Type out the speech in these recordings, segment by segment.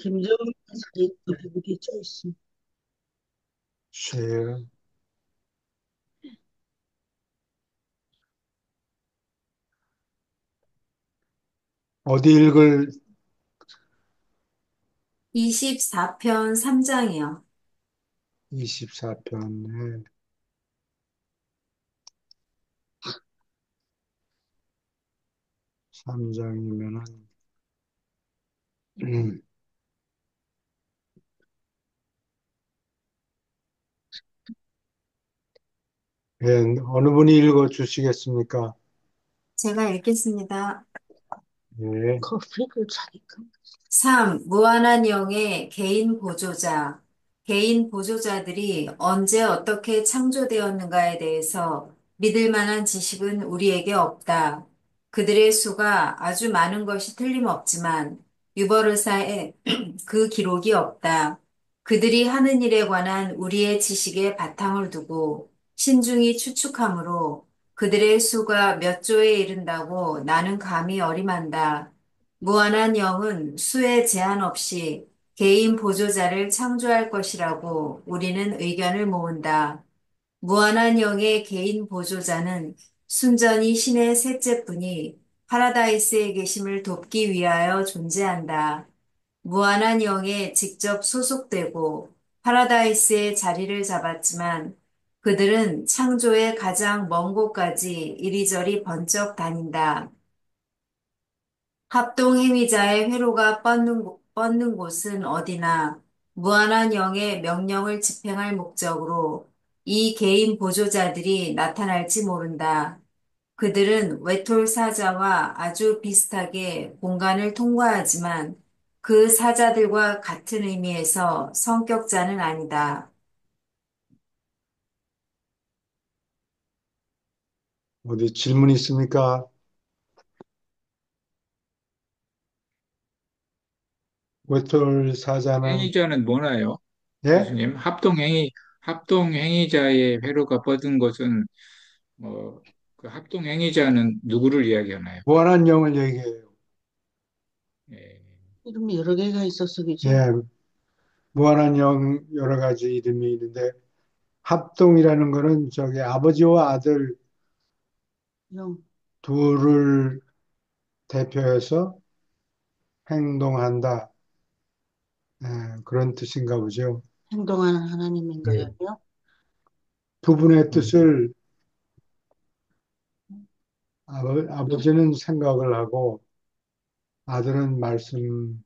김정은 사진 어디 써 있어? 쉐, 어디 읽을 24편 3장이요. 24편에 3장이면은, 예, 어느 분이 읽어 주시겠습니까? 제가 읽겠습니다. 예, 커피를 차니까. 3. 무한한 영의 개인 보조자. 개인 보조자들이 언제 어떻게 창조되었는가에 대해서 믿을 만한 지식은 우리에게 없다. 그들의 수가 아주 많은 것이 틀림없지만 유버르사에 그 기록이 없다. 그들이 하는 일에 관한 우리의 지식에 바탕을 두고 신중히 추측하므로 그들의 수가 몇 조에 이른다고 나는 감히 어림한다. 무한한 영은 수에 제한 없이 개인 보조자를 창조할 것이라고 우리는 의견을 모은다. 무한한 영의 개인 보조자는 순전히 신의 셋째뿐이 파라다이스에 계심을 돕기 위하여 존재한다. 무한한 영에 직접 소속되고 파라다이스의 자리를 잡았지만 그들은 창조의 가장 먼 곳까지 이리저리 번쩍 다닌다. 합동행위자의 회로가 뻗는 곳은 어디나 무한한 영의 명령을 집행할 목적으로 이 개인 보조자들이 나타날지 모른다. 그들은 외톨 사자와 아주 비슷하게 공간을 통과하지만 그 사자들과 같은 의미에서 성격자는 아니다. 어디 질문 있습니까? 외톨 사자는, 행위자는 뭐나요? 예? 교수님, 합동행위자의 회로가 뻗은 것은 그 합동행위자는 누구를 이야기하나요? 무한한 영을 얘기해요. 예, 이름이 여러 개가 있어서 그죠? 예, 무한한 영 여러 가지 이름이 있는데, 합동이라는 거는 저기 아버지와 아들 영, 둘을 대표해서 행동한다. 예, 그런 뜻인가 보죠. 행동하는 하나님인 예. 거예요. 두 분의 뜻을 아버지는 생각을 하고 아들은 말씀이라고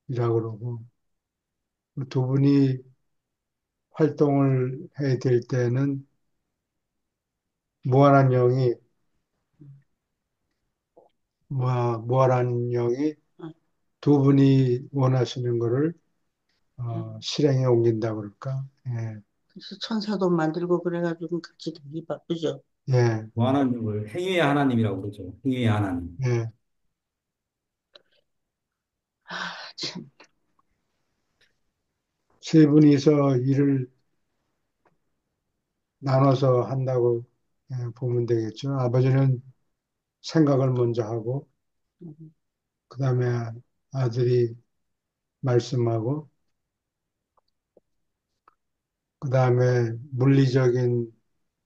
그러고 두 분이 활동을 해야 될 때는 무한한 영이 무한한 영이 어, 두 분이 원하시는 거를 음. 실행에 옮긴다 그럴까? 예, 그래서 천사도 만들고 그래가지고 같이 되기 바쁘죠. 예, 하나님을 행위의 하나님이라고 그러죠. 행위의 하나님. 예. 아, 참. 세 분이서 일을 나눠서 한다고 보면 되겠죠. 아버지는 생각을 먼저 하고 음, 그 다음에 아들이 말씀하고 그 다음에 물리적인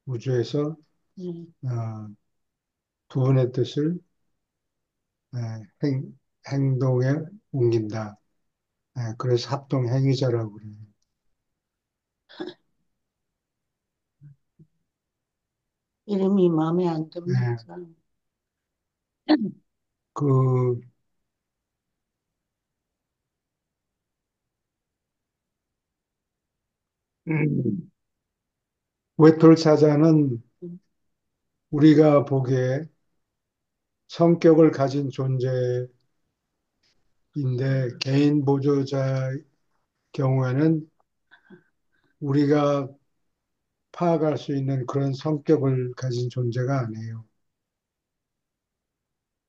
우주에서 음. 어, 두 분의 뜻을 예, 행동에 옮긴다. 그래서 합동 행위자라고 그래요. 이름이 마음에 안 예, 듭니까? 그 음, 외톨 사자는 음, 우리가 보기에 성격을 가진 존재인데 개인 보조자의 경우에는 우리가 파악할 수 있는 그런 성격을 가진 존재가 아니에요.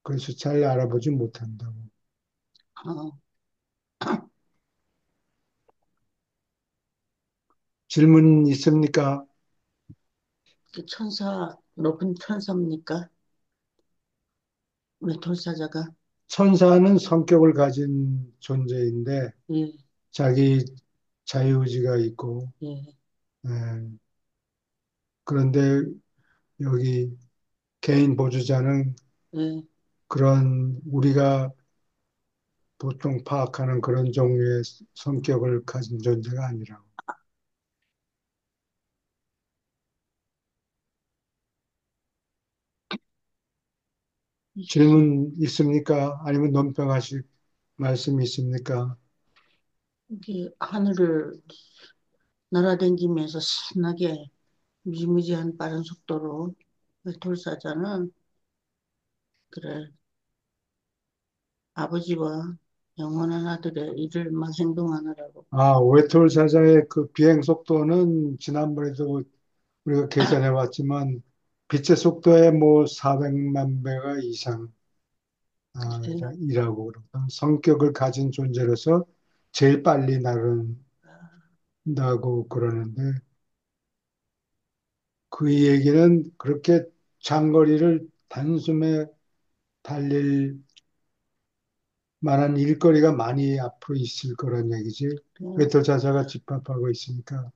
그래서 잘 알아보지 못한다고. 어, 질문 있습니까? 그 천사, 높은 천사입니까? 외톨사자가? 천사는 성격을 가진 존재인데 예, 자기 자유의지가 있고, 예, 예, 그런데 여기 개인 보주자는 예. 그런 우리가 보통 파악하는 그런 종류의 성격을 가진 존재가 아니라고. 질문 있습니까? 아니면 논평하실 말씀 있습니까? 이게 하늘을 날아다니면서 신나게 무지무지한 빠른 속도로 돌사자는 그래 아버지와 영원한 아들의 일을 막 행동하느라고. 아, 웨톨 사자의 그 비행 속도는 지난번에도 우리가 계산해 봤지만 빛의 속도의 뭐 400만 배가 이상 그래. 이라고 그러고 성격을 가진 존재로서 제일 빨리 나른다고 그러는데 그 얘기는 그렇게 장거리를 단숨에 달릴 만한 일거리가 많이 앞으로 있을 거란 얘기지. 그래. 웨톨 자자가 집합하고 있으니까.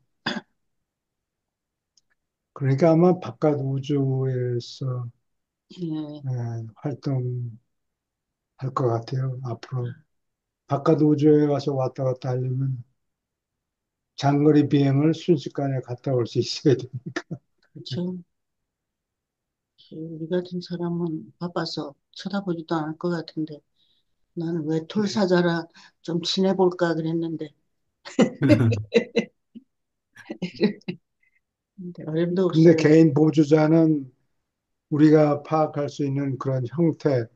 그러니까 아마 바깥 우주에서 예, 활동할 것 같아요. 앞으로 바깥 우주에 가서 왔다 갔다 하려면 장거리 비행을 순식간에 갔다 올 수 있어야 돼. 그렇죠. 우리 같은 사람은 바빠서 쳐다보지도 않을 것 같은데 나는 왜 툴사자라 좀 친해볼까 그랬는데 근데 어림도 근데 없어요. 개인 보주자는 우리가 파악할 수 있는 그런 형태,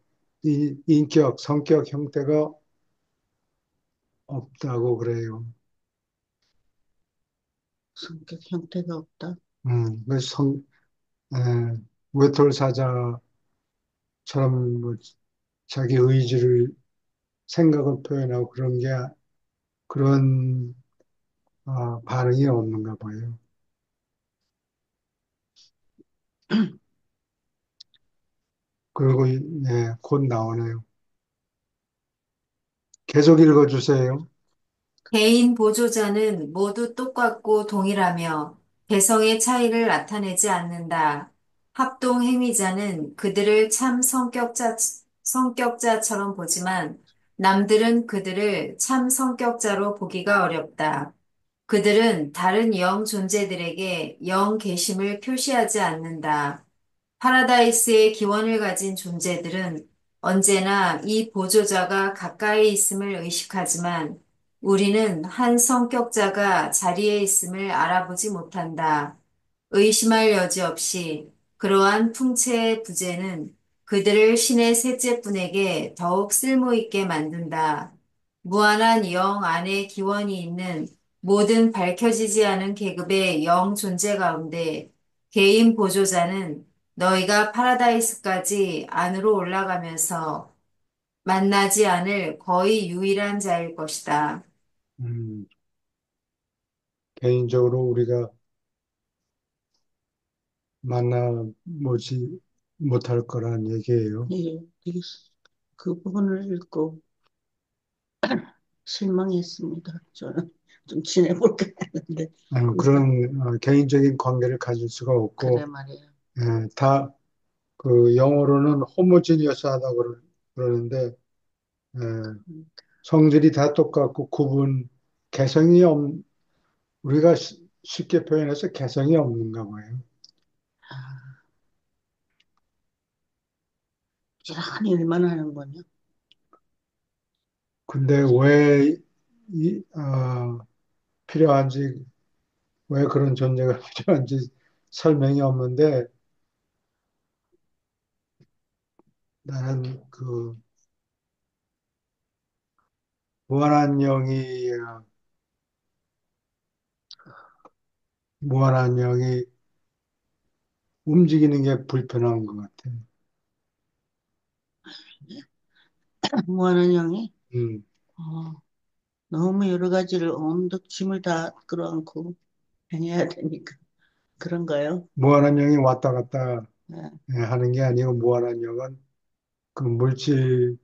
인격, 성격 형태가 없다고 그래요. 성격 형태가 없다. 그래서 에, 외톨 사자처럼 뭐 자기 의지를 생각을 표현하고 그런 반응이 없는가 봐요. 그리고 곧 나오네요. 계속 읽어주세요. 개인 보조자는 모두 똑같고 동일하며 개성의 차이를 나타내지 않는다. 합동 행위자는 그들을 참 성격자처럼 보지만 남들은 그들을 참 성격자로 보기가 어렵다. 그들은 다른 영 존재들에게 영 계심을 표시하지 않는다. 파라다이스의 기원을 가진 존재들은 언제나 이 보조자가 가까이 있음을 의식하지만 우리는 한 성격자가 자리에 있음을 알아보지 못한다. 의심할 여지 없이 그러한 풍채의 부재는 그들을 신의 셋째 분에게 더욱 쓸모있게 만든다. 무한한 영 안에 기원이 있는 모든 밝혀지지 않은 계급의 영 존재 가운데 개인 보조자는 너희가 파라다이스까지 안으로 올라가면서 만나지 않을 거의 유일한 자일 것이다. 음, 개인적으로 우리가 만나보지 못할 거란 얘기예요. 예, 그 부분을 읽고 실망했습니다. 저는 좀 친해볼까 했는데 그런 개인적인 관계를 가질 수가 그래 없고, 말이에요. 다 그 영어로는 호모지니어스하다 그러는데 예, 음, 성질이 다 똑같고 개성이 우리가 쉽게 표현해서 개성이 없는가 봐요. 아, 부지런히 일만 하는 거냐? 근데 왜 필요한지, 왜 그런 존재가 필요한지 설명이 없는데 나는 그 무한한 영이 무한한 영이 움직이는 게 불편한 것 같아. 무한한 형이 음, 어, 너무 여러 가지를 온갖 짐을 다 끌어안고 행해야 되니까 그런가요? 무한한 영이 왔다 갔다 네, 하는 게 아니고 무한한 영은 그 물질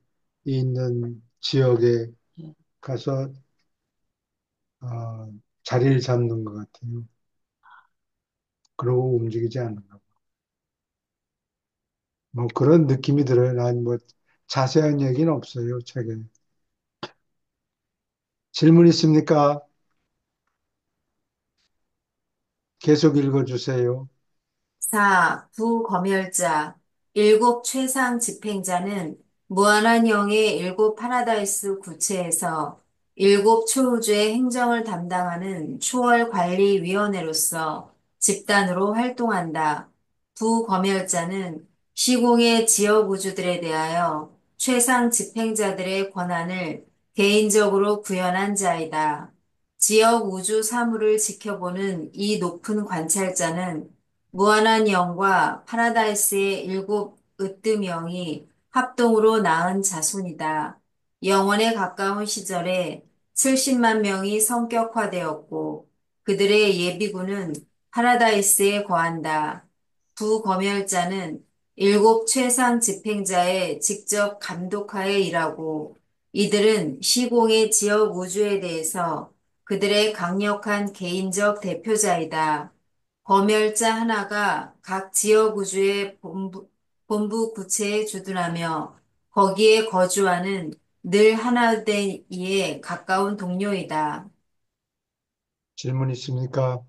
있는 지역에 예. 가서 자리를 잡는 것 같아요. 그러고 움직이지 않는가. 뭐 그런 느낌이 들어요. 난 뭐 자세한 얘기는 없어요, 책에. 질문 있습니까? 계속 읽어주세요. 4. 부검열자. 일곱 최상 집행자는 무한한 영의 일곱 파라다이스 구체에서 일곱 초우주의 행정을 담당하는 초월관리위원회로서 집단으로 활동한다. 부검열자는 시공의 지역 우주들에 대하여 최상 집행자들의 권한을 개인적으로 구현한 자이다. 지역 우주 사물을 지켜보는 이 높은 관찰자는 무한한 영과 파라다이스의 일곱 으뜸영이 합동으로 낳은 자손이다. 영원에 가까운 시절에 70만 명이 성격화되었고 그들의 예비군은 파라다이스에 거한다. 부검열자는 일곱 최상 집행자의 직접 감독하에 일하고 이들은 시공의 지역 우주에 대해서 그들의 강력한 개인적 대표자이다. 검열자 하나가 각 지역 우주의 본부 구체에 주둔하며 거기에 거주하는 늘 하나 된 이에 가까운 동료이다. 질문 있습니까?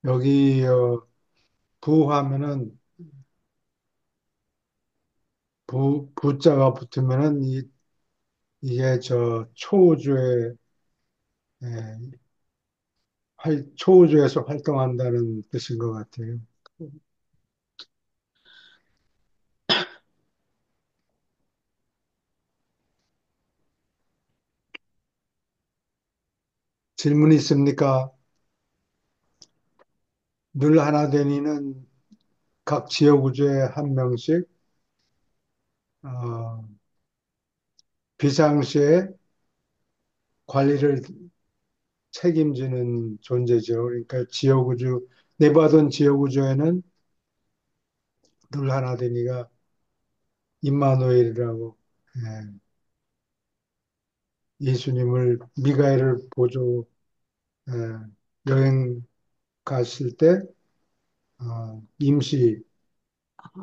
여기 부하면은 부자가 붙으면은 이게 저 초우주의 예, 초우주에서 활동한다는 뜻인 것 같아요. 질문 있습니까? 늘 하나 되니는 각 지역 우주에 한 명씩 어, 비상시에 관리를 책임지는 존재죠. 그러니까 지역 우주 내부하던 지역 우주에는 늘 하나 되니가 임마누엘이라고 예, 예수님을 미가엘을 보조 여행 갔을 때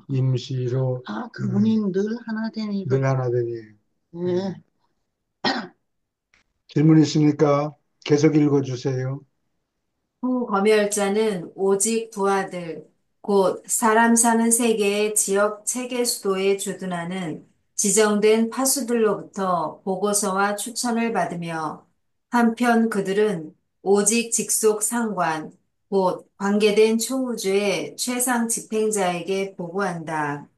임시로 아, 그분이 늘 하나 되니, 늘 하나 되니 예. 질문 있습니까? 계속 읽어주세요. 후 검열자는 오직 부하들, 곧 사람 사는 세계의 지역 체계 수도에 주둔하는 지정된 파수들로부터 보고서와 추천을 받으며 한편 그들은 오직 직속 상관, 곧 관계된 초우주의 최상 집행자에게 보고한다.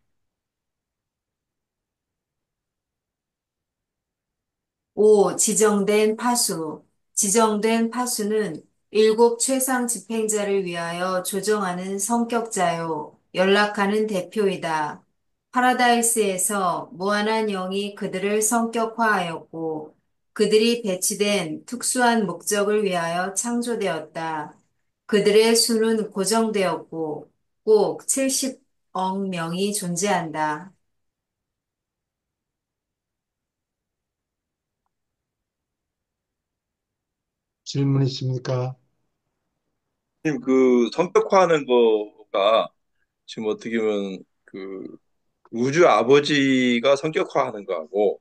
5. 지정된 파수. 지정된 파수는 일곱 최상 집행자를 위하여 조정하는 성격자요, 연락하는 대표이다. 파라다이스에서 무한한 영이 그들을 성격화하였고, 그들이 배치된 특수한 목적을 위하여 창조되었다. 그들의 수는 고정되었고, 꼭 70억 명이 존재한다. 질문 있습니까? 선생님, 그 성격화하는 거가 지금 어떻게 보면 그 우주 아버지가 성격화하는 거하고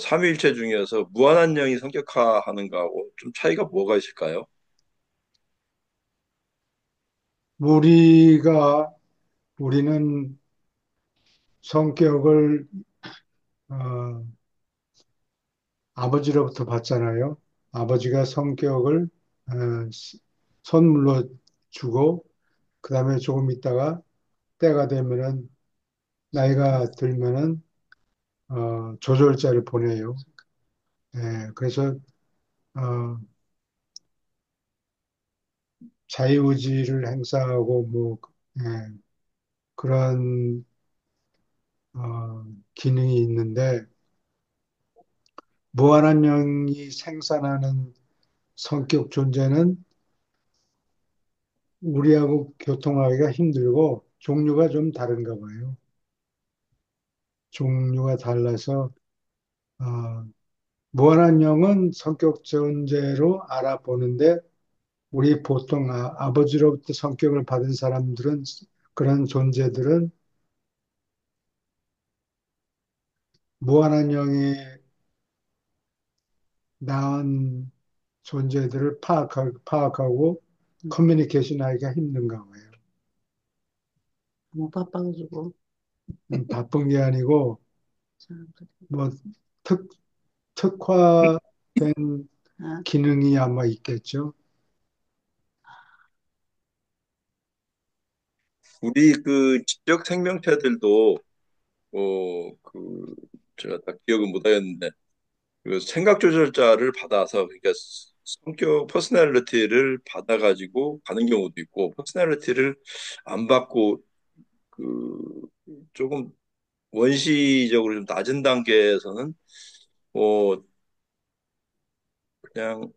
삼위일체 중에서 무한한 영이 성격화하는 거하고 좀 차이가 뭐가 있을까요? 우리는 성격을 어, 아버지로부터 받잖아요. 아버지가 성격을 선물로 주고 그 다음에 조금 있다가 때가 되면은 나이가 들면은 조절자를 보내요. 예, 그래서 어, 자유의지를 행사하고 뭐 예, 그런 기능이 있는데 무한한 영이 생산하는 성격 존재는 우리하고 교통하기가 힘들고 종류가 좀 다른가 봐요. 종류가 달라서 어, 무한한 영은 성격 존재로 알아보는데 우리 보통 아버지로부터 성격을 받은 사람들은 그런 존재들은 무한한 영이 낳은 존재들을 파악하고 커뮤니케이션 하기가 힘든가 봐요. 너무 바빠가지고 바쁜 게 아니고 사람들이. 뭐 특, 특화된 아, 기능이 아마 있겠죠. 우리 그 지적 생명체들도 제가 딱 기억은 못 하겠는데 그 생각 조절자를 받아서 그러니까 성격 퍼스널리티를 받아가지고 가는 경우도 있고 퍼스널리티를 안 받고 그 조금 원시적으로 좀 낮은 단계에서는 뭐 그냥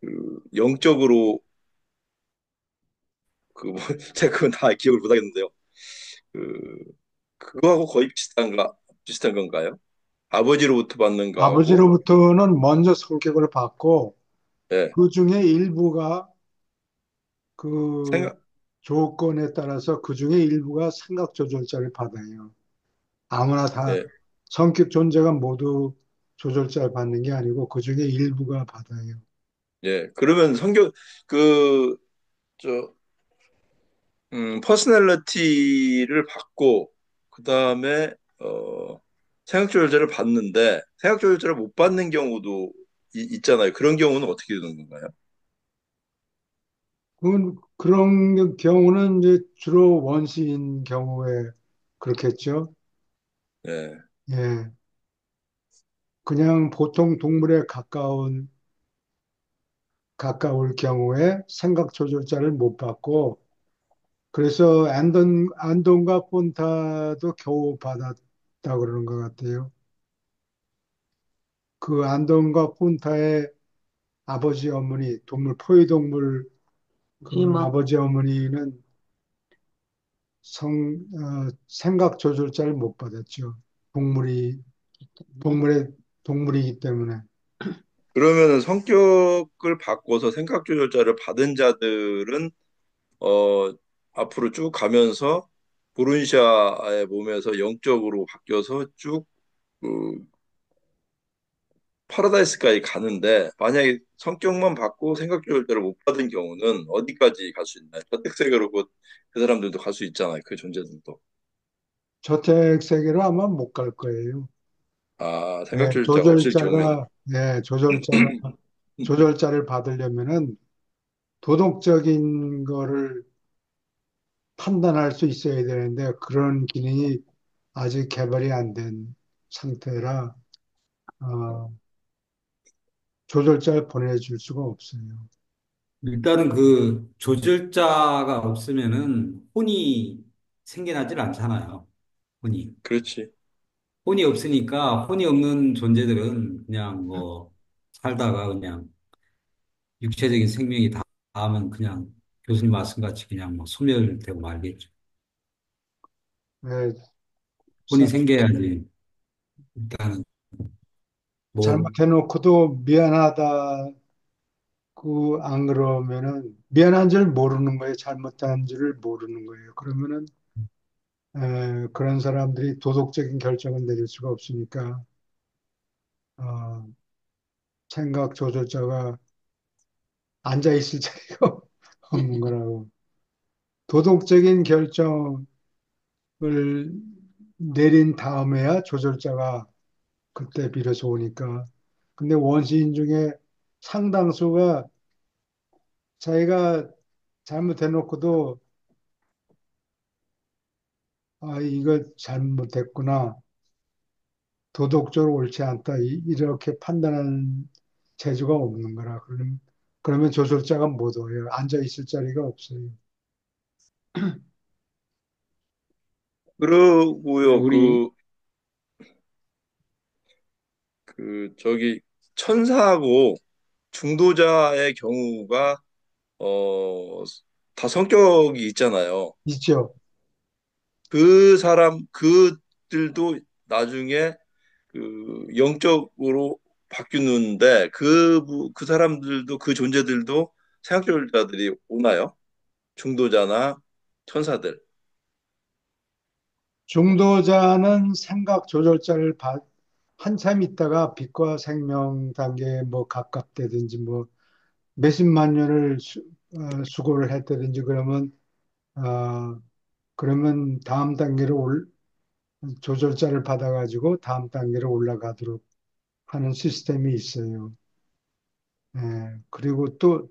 그 영적으로 그 뭐 제가 그건 다 기억을 못 하겠는데요. 그 그거하고 거의 비슷한 건가요? 아버지로부터 받는 거하고 아버지로부터는 먼저 성격을 받고 예, 그 중에 일부가 그 생각 조건에 따라서 그 중에 일부가 생각 조절자를 받아요. 아무나 다 예, 성격 존재가 모두 조절자를 받는 게 아니고 그 중에 일부가 받아요. 예. 그러면 성격 그 저 퍼스널리티를 받고 그다음에 생각 조절자를 받는데 생각 조절자를 못 받는 경우도 있잖아요. 그런 경우는 어떻게 되는 건가요? 그런 경우는 이제 주로 원시인 경우에 그렇겠죠. 예, 예. 그냥 보통 동물에 가까울 경우에 생각 조절자를 못 받고 그래서 안돈과 폰타도 겨우 받았다 그러는 것 같아요. 그 안돈과 폰타의 아버지 어머니, 포유동물 그 이모 아버지 어머니는 생각 조절자를 못 받았죠. 동물이, 때문에 동물의, 동물이기 때문에. 그러면은 성격을 바꿔서 생각 조절자를 받은 자들은 어, 앞으로 쭉 가면서 보르시아의 몸에서 영적으로 바뀌어서 쭉 그, 파라다이스까지 가는데 만약에 성격만 받고 생각 조절자를 못 받은 경우는 어디까지 갈 수 있나요? 저택세계로 그 사람들도 갈 수 있잖아요. 그 존재들도. 저택 세계로 아마 못 갈 거예요. 아, 생각 예, 조절자가 없을 경우에는. 조절자를 받으려면은 도덕적인 거를 판단할 수 있어야 되는데 그런 기능이 아직 개발이 안 된 상태라 어, 조절자를 보내줄 수가 없어요. 일단은 그 조절자가 없으면은 혼이 생겨나질 않잖아요. 혼이. 그렇지. 혼이 없으니까 혼이 없는 존재들은 그냥 뭐 살다가 그냥 육체적인 생명이 닿으면 그냥 교수님 말씀같이 그냥 뭐 소멸되고 말겠죠. 예, 혼이 사- 생겨야지 일단은 뭐 잘못해놓고도 미안하다고 안 그러면은 미안한 줄 모르는 거예요. 잘못한 줄을 모르는 거예요. 그러면은 그런 사람들이 도덕적인 결정을 내릴 수가 없으니까 어, 생각 조절자가 앉아 있을 자리가 없는 거라고. 도덕적인 결정을 내린 다음에야 조절자가 그때 비로소 오니까. 근데 원시인 중에 상당수가 자기가 잘못해놓고도 이거 잘못했구나. 도덕적으로 옳지 않다. 이렇게 판단하는 재주가 없는 거라. 그러면 조절자가 못 와요. 앉아 있을 자리가 없어요. 그러고요. 우리 저기 천사하고 중도자의 경우가 어, 다 성격이 있잖아요. 있죠. 그들도 나중에 그 영적으로 바뀌는데 그 사람들도 그 존재들도 생각조절자들이 오나요? 중도자나 천사들. 중도자는 생각 조절자를 한참 있다가 빛과 생명 단계에 뭐 가깝다든지 뭐 몇십만 년을 수고를 했다든지 어, 그러면 다음 단계로 조절자를 받아가지고 다음 단계로 올라가도록 하는 시스템이 있어요. 예, 그리고 또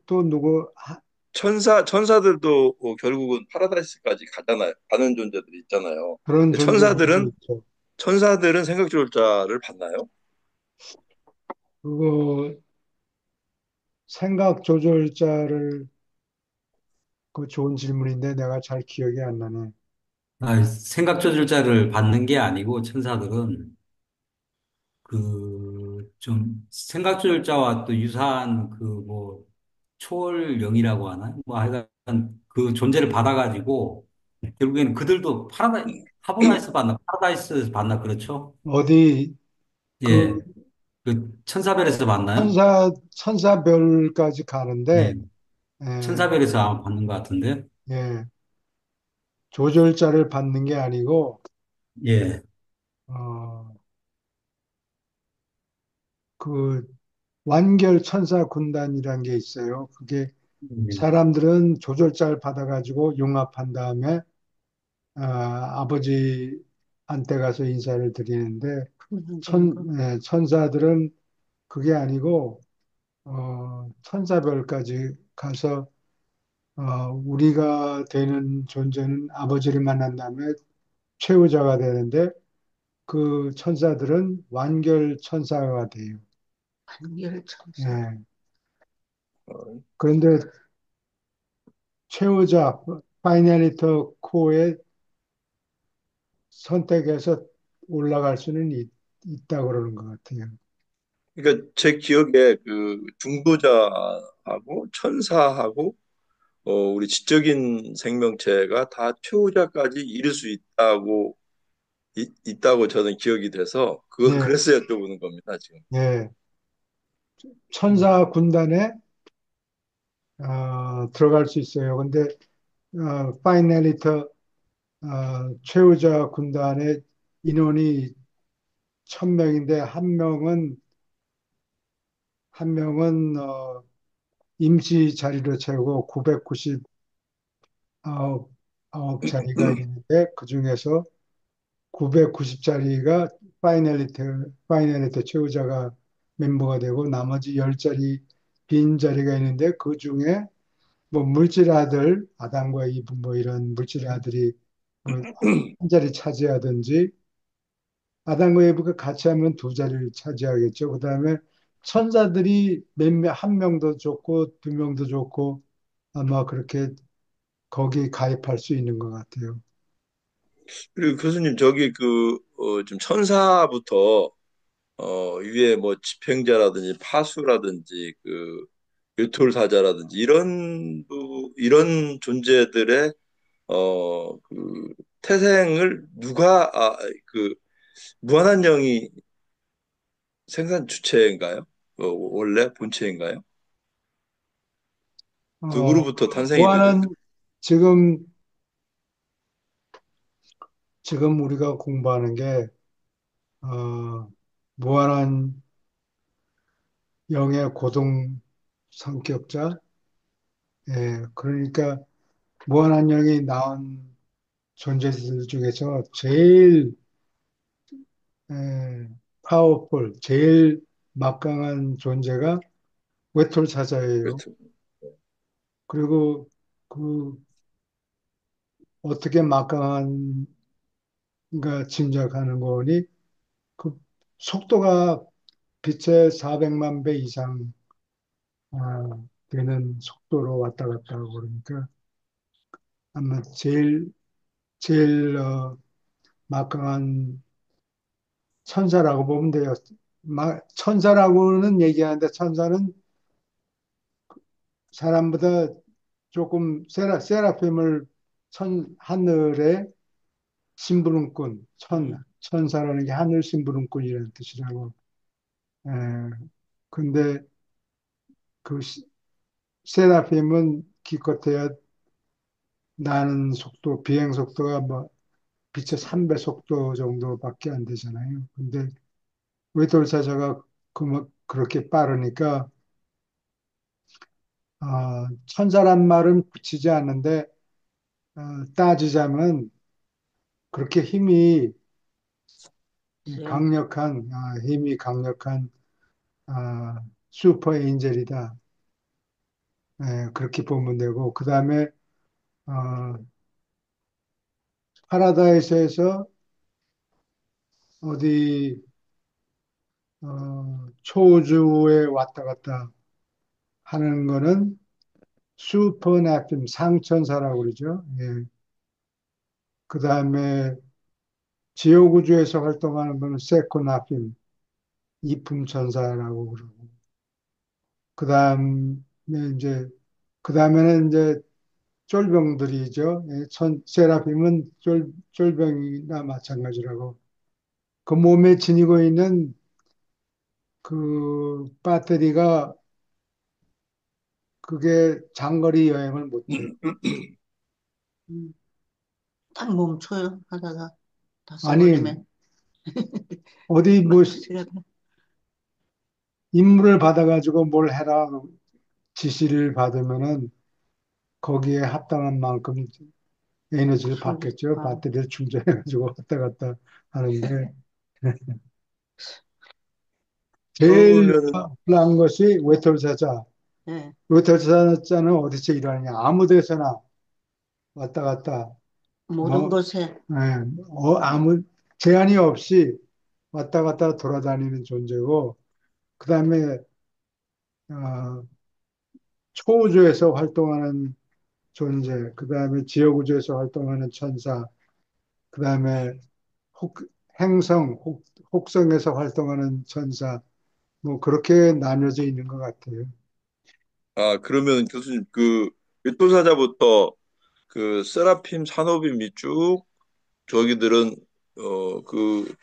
천사들도 결국은 파라다이스까지 가잖아요. 가는 존재들이 있잖아요. 그런 근데 존재들도 있죠. 천사들은 생각조절자를 받나요? 그거 생각 조절자를 그 좋은 질문인데 내가 잘 기억이 안 나네. 생각 조절자를 받는 게 아니고 천사들은 그 좀 생각 조절자와 또 유사한 그 뭐 초월령이라고 하나? 뭐 하여간 그 존재를 받아가지고 결국에는 그들도 파보나이스 받나 파라다이스 받나 그렇죠? 어디 그 예, 그 천사별에서 받나요? 천사별까지 가는데 예, 예, 천사별에서 아마 받는 것 같은데. 예, 조절자를 받는 게 아니고 예, 어, 그 완결 천사 군단이라는 게 있어요. 그게 예, 사람들은 조절자를 받아가지고 융합한 다음에 아버지한테 가서 인사를 드리는데 그런 거. 천사들은 그게 아니고 천사별까지 가서 우리가 되는 존재는 아버지를 만난 다음에 최후자가 되는데 그 천사들은 완결 천사가 돼요. 한결 천사. 예. 어, 그런데 최후자 파이널리터 코어에 선택해서 올라갈 수는 있다고 그러는 것 같아요. 그러니까 제 기억에 그 중도자하고 천사하고 우리 지적인 생명체가 다 최후자까지 이룰 수 있다고 저는 기억이 돼서 예, 그래서 여쭤보는 겁니다, 지금. 예. 천사 군단에 들어갈 수 있어요. 근데 파이널리터 최후자 군단의 인원이 1000명인데 한 명은 임시 자리로 채우고 999 자리가 있는데 그 중에서 990자리가 파이널리터 최후자가 멤버가 되고 나머지 10자리 빈 자리가 있는데 그 중에 뭐 물질 아들 아담과 이브 뭐 이런 물질 아들이 한 자리 차지하든지 아담과 이브가 같이 하면 두 자리를 차지하겠죠. 그다음에 천사들이 한 명도 좋고 두 명도 좋고 아마 그렇게 거기 가입할 수 있는 것 같아요. 그리고 교수님, 저기 좀 천사부터 위에 뭐 집행자라든지 파수라든지 그 요톨사자라든지 이런 존재들의 그 태생을 그 무한한 영이 생산 주체인가요? 원래 본체인가요? 어, 누구로부터 탄생이 되는 거예요? 무한한 지금 지금 우리가 공부하는 게 무한한 영의 고동 성격자, 예, 그러니까 무한한 영이 나온 존재들 중에서 제일 파워풀, 제일 막강한 존재가 외톨사자예요. 그렇죠. 그리고 그 어떻게 막강한가 짐작하는 거니 그 속도가 빛의 400만 배 이상 되는 속도로 왔다 갔다 하고 그러니까 아마 제일 막강한 천사라고 보면 돼요. 천사라고는 얘기하는데 천사는 사람보다 조금 세라핌을 하늘의 심부름꾼, 천사라는 게 하늘 심부름꾼이라는 뜻이라고. 에, 근데 그 세라핌은 기껏해야 나는 속도, 비행 속도가 뭐 빛의 3배 속도 정도밖에 안 되잖아요. 근데 웨돌사자가 그렇게 빠르니까 천사란 말은 붙이지 않는데 따지자면 그렇게 네. 힘이 강력한 아, 슈퍼 엔젤이다. 예, 그렇게 보면 되고 그 다음에 어, 파라다이스에서 어디 초우주에 왔다 갔다 하는 거는 슈퍼나핌 상천사라고 그러죠. 예. 그 다음에 지옥우주에서 활동하는 거는 세코나핌 이품천사라고 그러고 그 다음에 이제 그 다음에는 이제 쫄병들이죠. 예, 세라핌은 쫄병이나 마찬가지라고. 그 몸에 지니고 있는 그 배터리가 그게 장거리 여행을 못해요. 음, 딱 멈춰요. 하다가 다 아니, 써버리면. 어디 뭐 배터리가 다- 임무를 받아가지고 뭘 해라 지시를 받으면은 거기에 합당한 만큼 에너지를 받겠죠. 아, 배터리를 충전해가지고 왔다 갔다 하는데 제일 그러면은 흔한 것이 외톨사자. 예. 외톨사자는 어디서 일하느냐? 아무 데서나 왔다 갔다 모든 뭐 것에 예, 아무 제한이 없이 왔다 갔다 돌아다니는 존재고, 그 다음에 어, 초우주에서 활동하는 존재, 그 다음에 지역우주에서 활동하는 천사, 그 다음에 혹, 혹성에서 활동하는 천사, 뭐 그렇게 나뉘어져 있는 것 같아요. 그러면 교수님 그 윗도사자부터 그 세라핌, 산호빔이 쭉 저기들은 그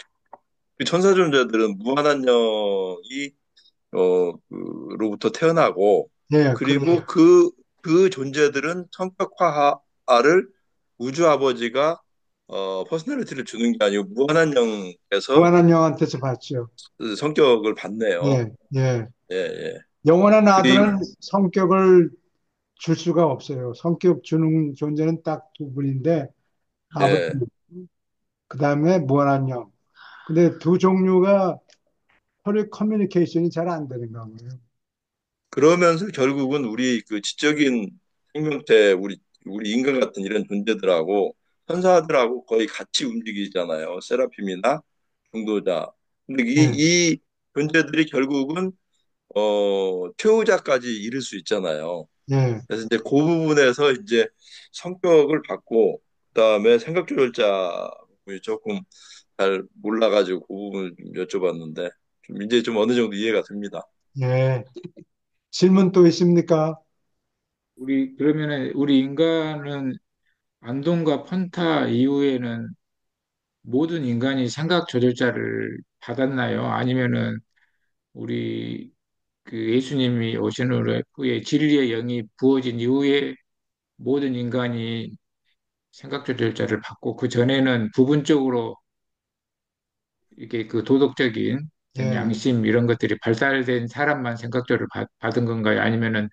천사존재들은 무한한 영이 그로부터 태어나고 예, 그리고 그래요. 그 존재들은 성격화를 우주 아버지가 퍼스널리티를 주는 게 아니고 무한한 영에서 무한한 영한테서 봤죠. 그 성격을 받네요. 예, 예. 예, 예. 영원한 그리 아들은 성격을 줄 수가 없어요. 성격 주는 존재는 딱 두 분인데, 아버지, 예. 그 다음에 무한한 영. 근데 두 종류가 서로 커뮤니케이션이 잘 안 되는 거예요. 그러면서 결국은 우리 그 지적인 생명체, 우리 인간 같은 이런 존재들하고 천사들하고 거의 같이 움직이잖아요. 세라핌이나 중도자. 근데 예, 이 존재들이 결국은 최후자까지 이를 수 있잖아요. 예, 그래서 이제 그 부분에서 이제 성격을 받고 그다음에 생각 조절자 부분이 조금 잘 몰라가지고 그 부분을 좀 여쭤봤는데 좀 이제 좀 어느 정도 이해가 됩니다. 예. 질문 또 있습니까? 그러면은 우리 인간은 안동과 폰타 이후에는 모든 인간이 생각 조절자를 받았나요? 아니면은 우리 그 예수님이 오신 후에 진리의 영이 부어진 이후에 모든 인간이 생각 조절자를 받고 그 전에는 부분적으로 이게 그 도덕적인 어떤 예. 양심 이런 것들이 발달된 사람만 생각 조절을 받은 건가요? 아니면은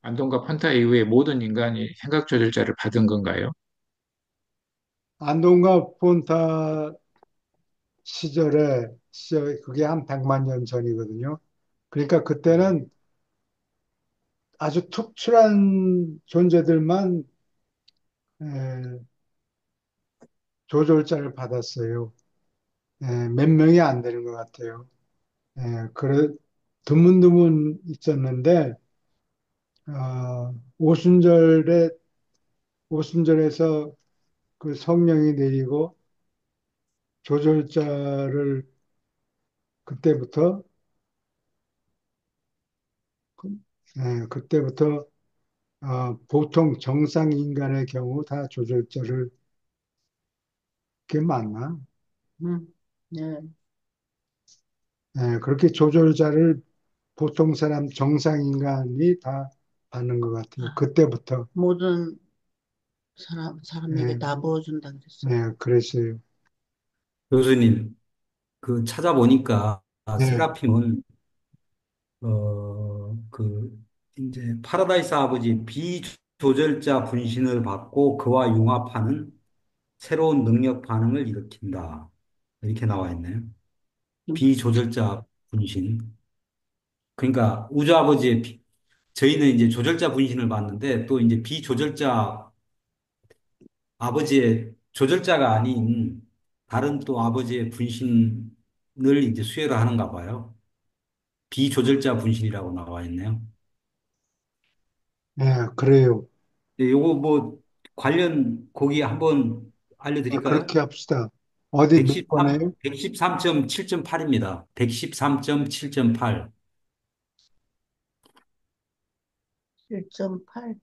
안동과 폰타 이후에 모든 인간이 생각 조절자를 받은 건가요? 안동과 폰타 그게 한 100만 년 전이거든요. 그러니까 그때는 아주 특출한 존재들만 에, 조절자를 받았어요. 몇 명이 안 되는 것 같아요. 그래, 드문드문 있었는데, 오순절에, 오순절에서 그 성령이 내리고 조절자를 그때부터, 그때부터 보통 정상 인간의 경우 다 조절자를 꽤 많나? 음, 네. 예, 그렇게 조절자를 보통 사람 정상 인간이 다 받는 것 같아요. 아, 그때부터. 모든 사람에게 예, 다 부어준다 그랬어요. 네, 그랬어요. 교수님, 그 찾아보니까 네, 세라핌은 이제 파라다이스 아버지 비조절자 분신을 받고 그와 융합하는 새로운 능력 반응을 일으킨다. 이렇게 나와 있네요. 비조절자 분신. 그러니까 우주 아버지의 저희는 이제 조절자 분신을 받는데 또 이제 비조절자 아버지의 조절자가 아닌 다른 또 아버지의 분신을 이제 수혜를 하는가 봐요. 비조절자 분신이라고 나와 있네요. 예, 그래요. 네, 요거 뭐 관련 거기 한번 알려드릴까요? 그렇게 합시다. 어디 몇 113, 번에요? 113.7.8입니다. 113.7.8. 1.8.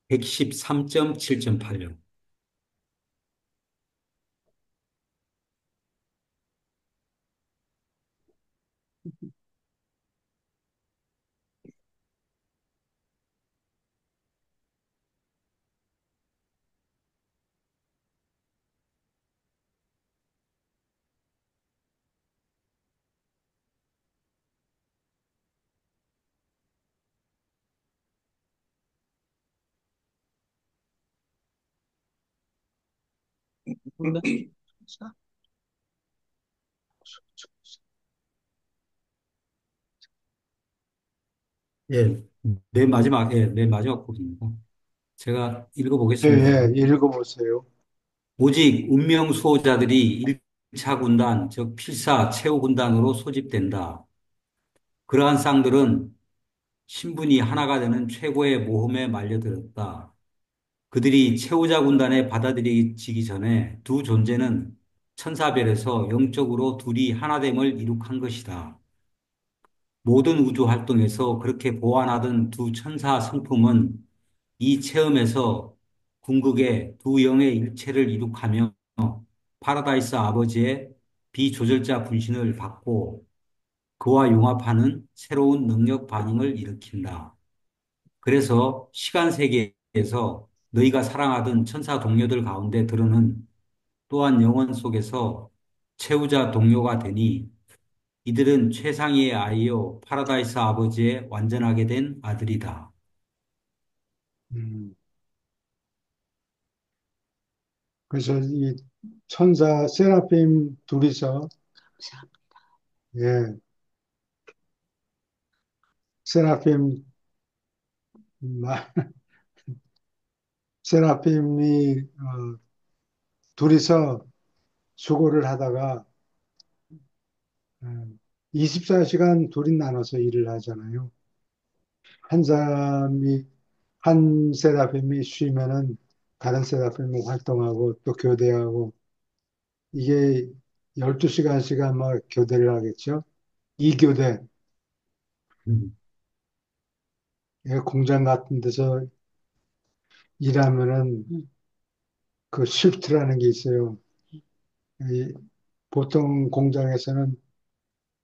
113.7.8요. 몇, 예, 맨 마지막 부분입니다. 제가 예, 읽어보겠습니다. 예, 읽어보세요. 오직 운명 수호자들이 1차 군단, 즉 필사 최후 군단으로 소집된다. 그러한 쌍들은 신분이 하나가 되는 최고의 모험에 말려들었다. 그들이 최후자 군단에 받아들여지기 전에 두 존재는 천사별에서 영적으로 둘이 하나됨을 이룩한 것이다. 모든 우주 활동에서 그렇게 보완하던 두 천사 성품은 이 체험에서 궁극의 두 영의 일체를 이룩하며 파라다이스 아버지의 비조절자 분신을 받고 그와 융합하는 새로운 능력 반응을 일으킨다. 그래서 시간 세계에서 너희가 사랑하던 천사 동료들 가운데 들어는 또한 영원 속에서 채우자 동료가 되니 이들은 최상위의 아이요 파라다이스 아버지의 완전하게 된 아들이다. 음, 그래서 이 천사 세라핌 둘이서, 예, 세라핌, 마- 세라핌이, 둘이서 수고를 하다가, 24시간 둘이 나눠서 일을 하잖아요. 한 사람이, 한 세라핌이 쉬면은 다른 세라핌이 활동하고 또 교대하고, 이게 12시간씩 아마 교대를 하겠죠. 이교대, 음, 예, 공장 같은 데서 일하면은 음, 그 시프트라는 게 있어요. 이 보통 공장에서는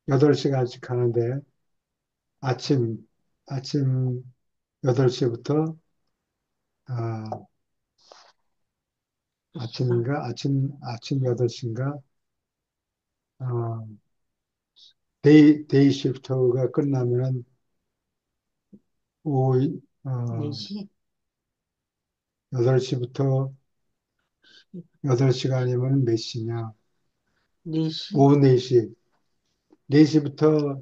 8시간씩 하는데 아침, 아침 8시부터 아침인가? 아침 8시인가? 어, 데이 시프트가 끝나면은 오후, 어, 4시? 8시부터 8시간이면 몇 시냐? 4시? 오후 4시. 4시부터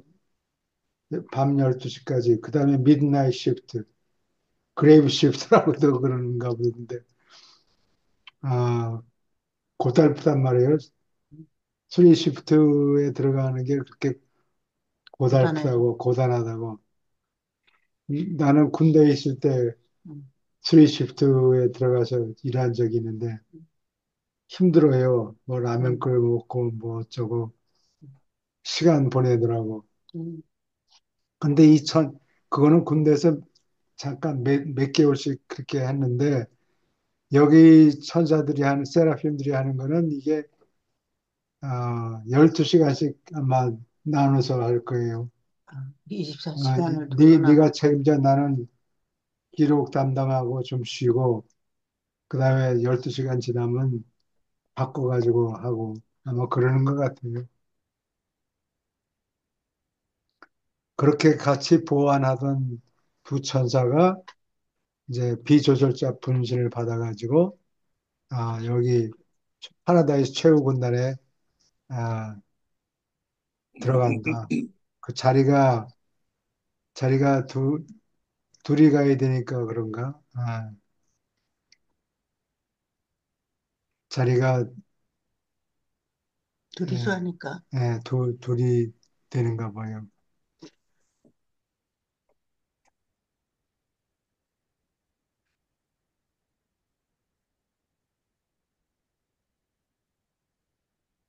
밤 12시까지. 그 다음에 미드나잇 시프트. 그레이브 시프트라고도 그러는가 보는데, 아, 고달프단 말이에요. 수리 시프트에 들어가는 게 그렇게 고단해요. 고달프다고, 고단하다고. 나는 군대에 있을 때 음, 수리 시프트에 들어가서 일한 적이 있는데 힘들어요. 뭐 라면 음, 끓여 먹고 뭐 어쩌고. 시간 보내더라고. 음, 근데 그거는 군대에서 잠깐 몇 개월씩 그렇게 했는데, 여기 세라핌들이 하는 거는 이게, 12시간씩 아마 나눠서 할 거예요. 24시간을 네가 들어나가. 책임져. 나는 기록 담당하고 좀 쉬고, 그 다음에 12시간 지나면 바꿔가지고 하고, 아마 그러는 것 같아요. 그렇게 같이 보완하던 두 천사가 이제 비조절자 분신을 받아가지고, 여기 파라다이스 최후 군단에 아, 들어간다. 그 자리가 둘이 가야 되니까 그런가? 자리가 둘이서 예, 하니까. 둘이 되는가 봐요.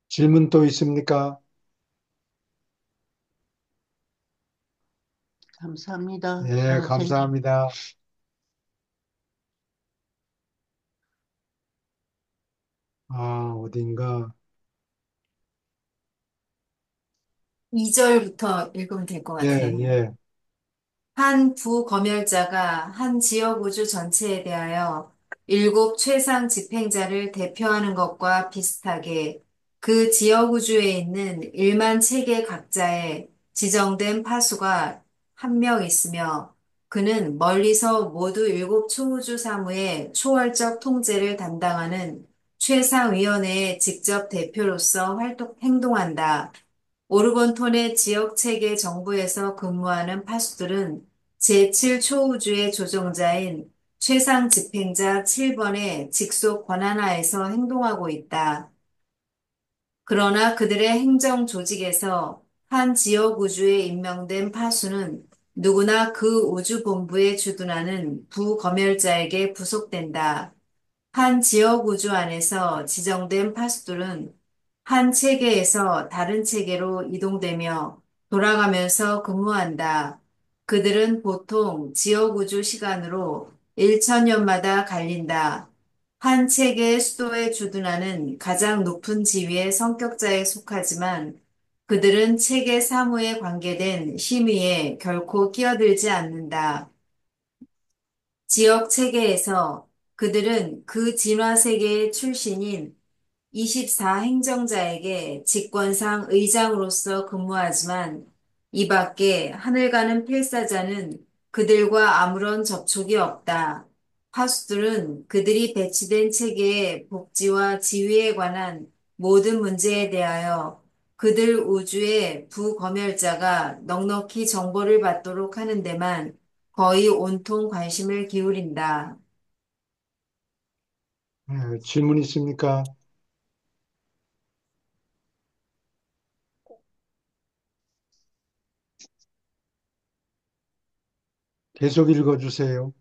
질문 또 있습니까? 감사합니다, 예, 선생님. 감사합니다. 어딘가. 2절부터 읽으면 될 것 예, 같아요. 예. 한 부검열자가 한 지역 우주 전체에 대하여 일곱 최상 집행자를 대표하는 것과 비슷하게 그 지역 우주에 있는 1만 체계 각자의 지정된 파수가 한 명 있으며 그는 멀리서 모두 일곱 초우주 사무의 초월적 통제를 담당하는 최상위원회의 직접 대표로서 행동한다. 오르곤톤의 지역체계 정부에서 근무하는 파수들은 제7초우주의 조종자인 최상 집행자 7번의 직속 권한하에서 행동하고 있다. 그러나 그들의 행정 조직에서 한 지역 우주에 임명된 파수는 누구나 그 우주 본부에 주둔하는 부검열자에게 부속된다. 한 지역 우주 안에서 지정된 파수들은 한 체계에서 다른 체계로 이동되며 돌아가면서 근무한다. 그들은 보통 지역 우주 시간으로 1천년마다 갈린다. 한 체계의 수도에 주둔하는 가장 높은 지위의 성격자에 속하지만 그들은 체계 사무에 관계된 심의에 결코 끼어들지 않는다. 지역 체계에서 그들은 그 진화 세계의 출신인 24 행정자에게 직권상 의장으로서 근무하지만 이 밖에 하늘 가는 필사자는 그들과 아무런 접촉이 없다. 파수들은 그들이 배치된 체계의 복지와 지위에 관한 모든 문제에 대하여 그들 우주의 부검열자가 넉넉히 정보를 받도록 하는 데만 거의 온통 관심을 기울인다. 질문 있습니까? 계속 읽어주세요.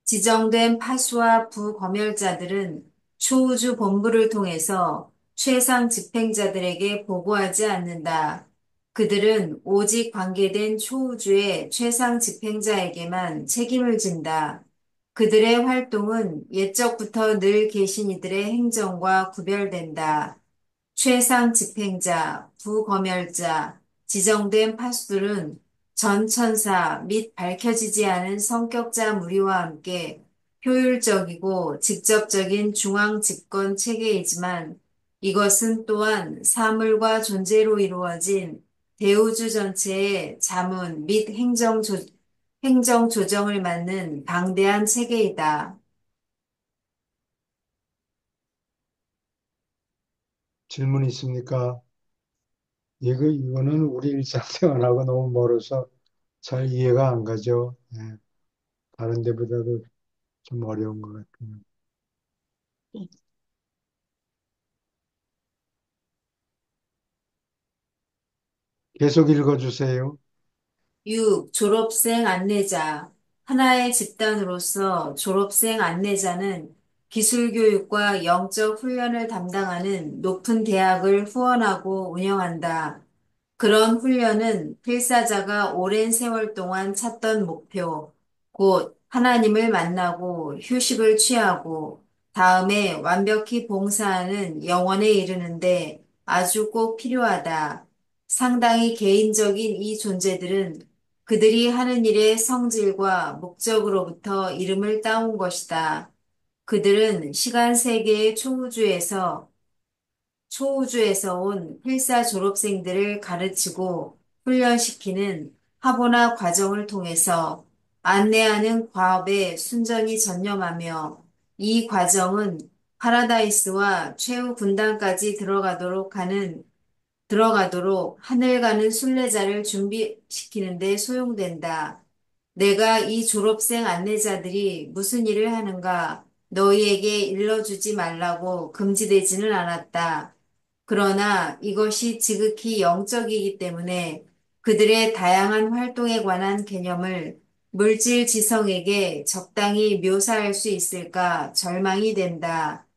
지정된 파수와 부검열자들은 초우주 본부를 통해서 최상 집행자들에게 보고하지 않는다. 그들은 오직 관계된 초우주의 최상 집행자에게만 책임을 진다. 그들의 활동은 옛적부터 늘 계신 이들의 행정과 구별된다. 최상 집행자, 부검열자, 지정된 파수들은 전천사 및 밝혀지지 않은 성격자 무리와 함께 효율적이고 직접적인 중앙 집권 체계이지만 이것은 또한 사물과 존재로 이루어진 대우주 전체의 자문 및 행정 조정을 맡는 방대한 체계이다. 질문 있습니까? 이거는 우리 일상생활하고 너무 멀어서 잘 이해가 안 가죠. 예, 다른 데보다도 좀 어려운 것 같아요. 계속 읽어주세요. 6. 졸업생 안내자. 하나의 집단으로서 졸업생 안내자는 기술교육과 영적 훈련을 담당하는 높은 대학을 후원하고 운영한다. 그런 훈련은 필사자가 오랜 세월 동안 찾던 목표, 곧 하나님을 만나고 휴식을 취하고 다음에 완벽히 봉사하는 영원에 이르는데 아주 꼭 필요하다. 상당히 개인적인 이 존재들은 그들이 하는 일의 성질과 목적으로부터 이름을 따온 것이다. 그들은 시간 세계의 초우주에서 온 필사 졸업생들을 가르치고 훈련시키는 하보나 과정을 통해서 안내하는 과업에 순전히 전념하며 이 과정은 파라다이스와 최후 군단까지 들어가도록 하늘 가는 순례자를 준비시키는 데 소용된다. 내가 이 졸업생 안내자들이 무슨 일을 하는가 너희에게 일러주지 말라고 금지되지는 않았다. 그러나 이것이 지극히 영적이기 때문에 그들의 다양한 활동에 관한 개념을 물질 지성에게 적당히 묘사할 수 있을까 절망이 된다.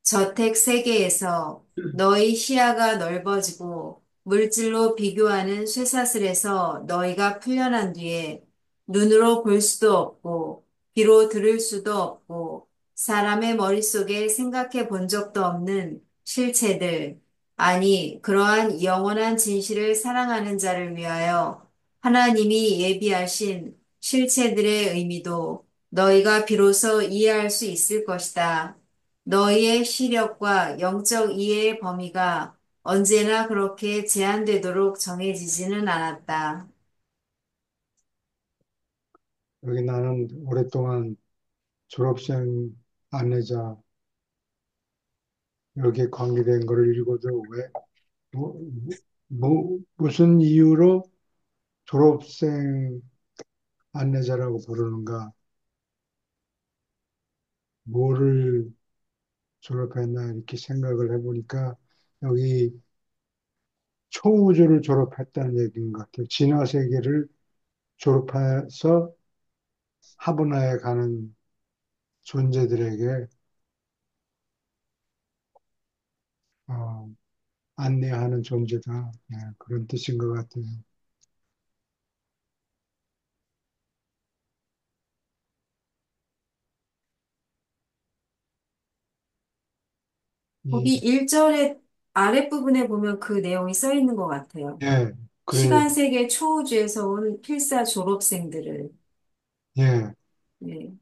저택 세계에서 너희 시야가 넓어지고 물질로 비교하는 쇠사슬에서 너희가 풀려난 뒤에 눈으로 볼 수도 없고 귀로 들을 수도 없고 사람의 머릿속에 생각해 본 적도 없는 실체들, 아니, 그러한 영원한 진실을 사랑하는 자를 위하여 하나님이 예비하신 실체들의 의미도 너희가 비로소 이해할 수 있을 것이다. 너희의 시력과 영적 이해의 범위가 언제나 그렇게 제한되도록 정해지지는 않았다. 여기 나는 오랫동안 졸업생 안내자 여기에 관계된 거를 읽어도 왜, 뭐, 무슨 이유로 졸업생 안내자라고 부르는가, 뭐를 졸업했나 이렇게 생각을 해보니까 여기 초우주를 졸업했다는 얘기인 것 같아요. 진화세계를 졸업해서 하브나에 가는 존재들에게 어, 안내하는 존재다. 네, 그런 뜻인 것 같아요. 이, 거기 1절의 아랫부분에 보면 그 내용이 써 있는 것 같아요. 예, 그래요. 시간 세계 초우주에서 온 필사 졸업생들을. 예, 네.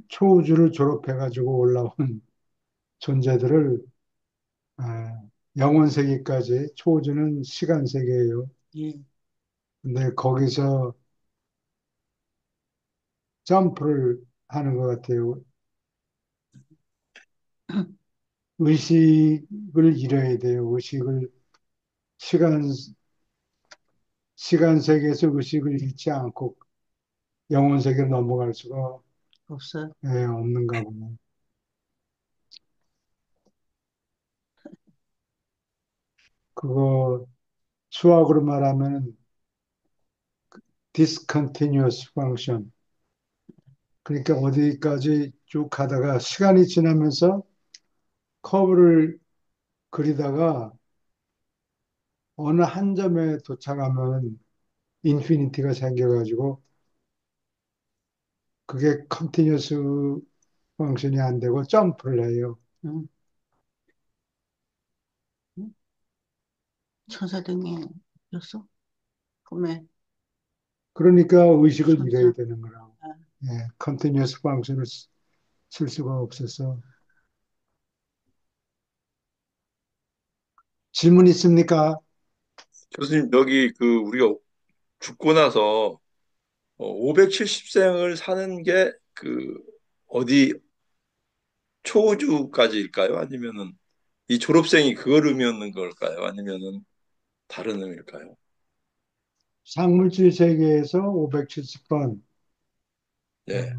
초우주를 졸업해가지고 올라온 존재들을 아, 영원 세계까지 초우주는 시간 세계예요. 예. 근데 거기서 점프를 하는 것 같아요. 의식을 잃어야 돼요. 시간, 시간 세계에서 의식을 잃지 않고 영혼 세계로 넘어갈 수가 없어요. 없는가 보네. 그거 수학으로 말하면 discontinuous function. 그러니까 어디까지 쭉 가다가 시간이 지나면서 커브를 그리다가 어느 한 점에 도착하면 인피니티가 생겨가지고 그게 컨티뉴스 펑션이 안 되고 점프를 해요. 응. 응? 천사등이었어? 꿈에 그러니까 의식을 잃어야 천사. 되는 거라고. 아, 예, 컨티뉴스 펑션을 쓸 수가 없어서. 질문 있습니까? 교수님, 여기 그 우리가 죽고 나서 570생을 사는 게 그 어디 초우주까지일까요? 아니면은 이 졸업생이 그걸 의미하는 걸까요? 아니면은 다른 의미일까요? 상물질 세계에서 570번, 예.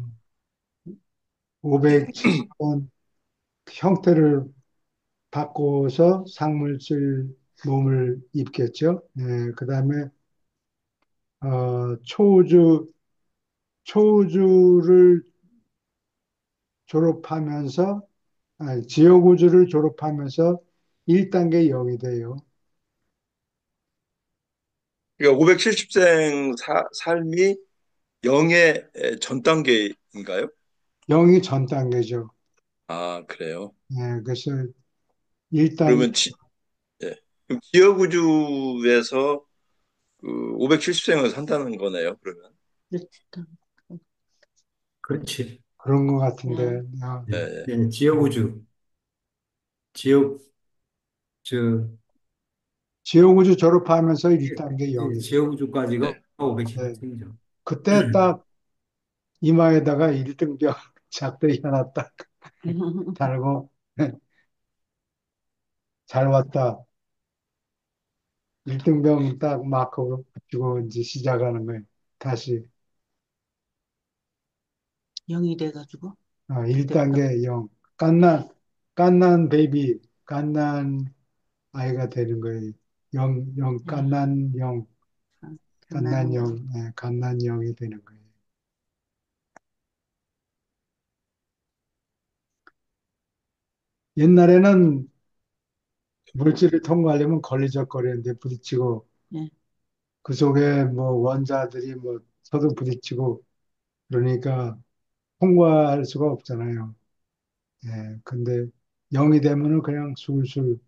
570번 형태를 바꿔서 상물질 몸을 입겠죠. 예, 그 다음에 초우주, 초우주를 졸업하면서, 지옥우주를 졸업하면서 1단계 0이 돼요. 그러니까 570생 삶이 영의 전 단계인가요? 영이 전 단계죠. 아, 그래요. 그래서 일단 그러면 예. 그럼 지역우주에서 그 570생을 산다는 거네요, 그러면. 일단, 그렇지. 그런 것 예, 같은데, 예, 예. 지역우주, 지역, 저, 지옥우주 졸업하면서 1단계 영이 돼요. 지역우주까지가 네. 네. 570생이죠. 그때 딱 이마에다가 1등병 작대기 하나 딱 달고, 잘 왔다. 1등병 딱 마크로 붙이고 이제 시작하는 거예요. 다시, 영이 돼가지고, 그때부터. 1단계 영. 깐난 베이비, 깐난 아이가 되는 거예요. 예, 깐난 영, 깐난 장난이요. 영, 깐난 영이 되는 거예요. 옛날에는 물질을 통과하려면 걸리적거리는데 부딪히고 예, 그 속에 뭐 원자들이 뭐 서로 부딪히고 그러니까 통과할 수가 없잖아요. 근데 영이 되면은 그냥 술술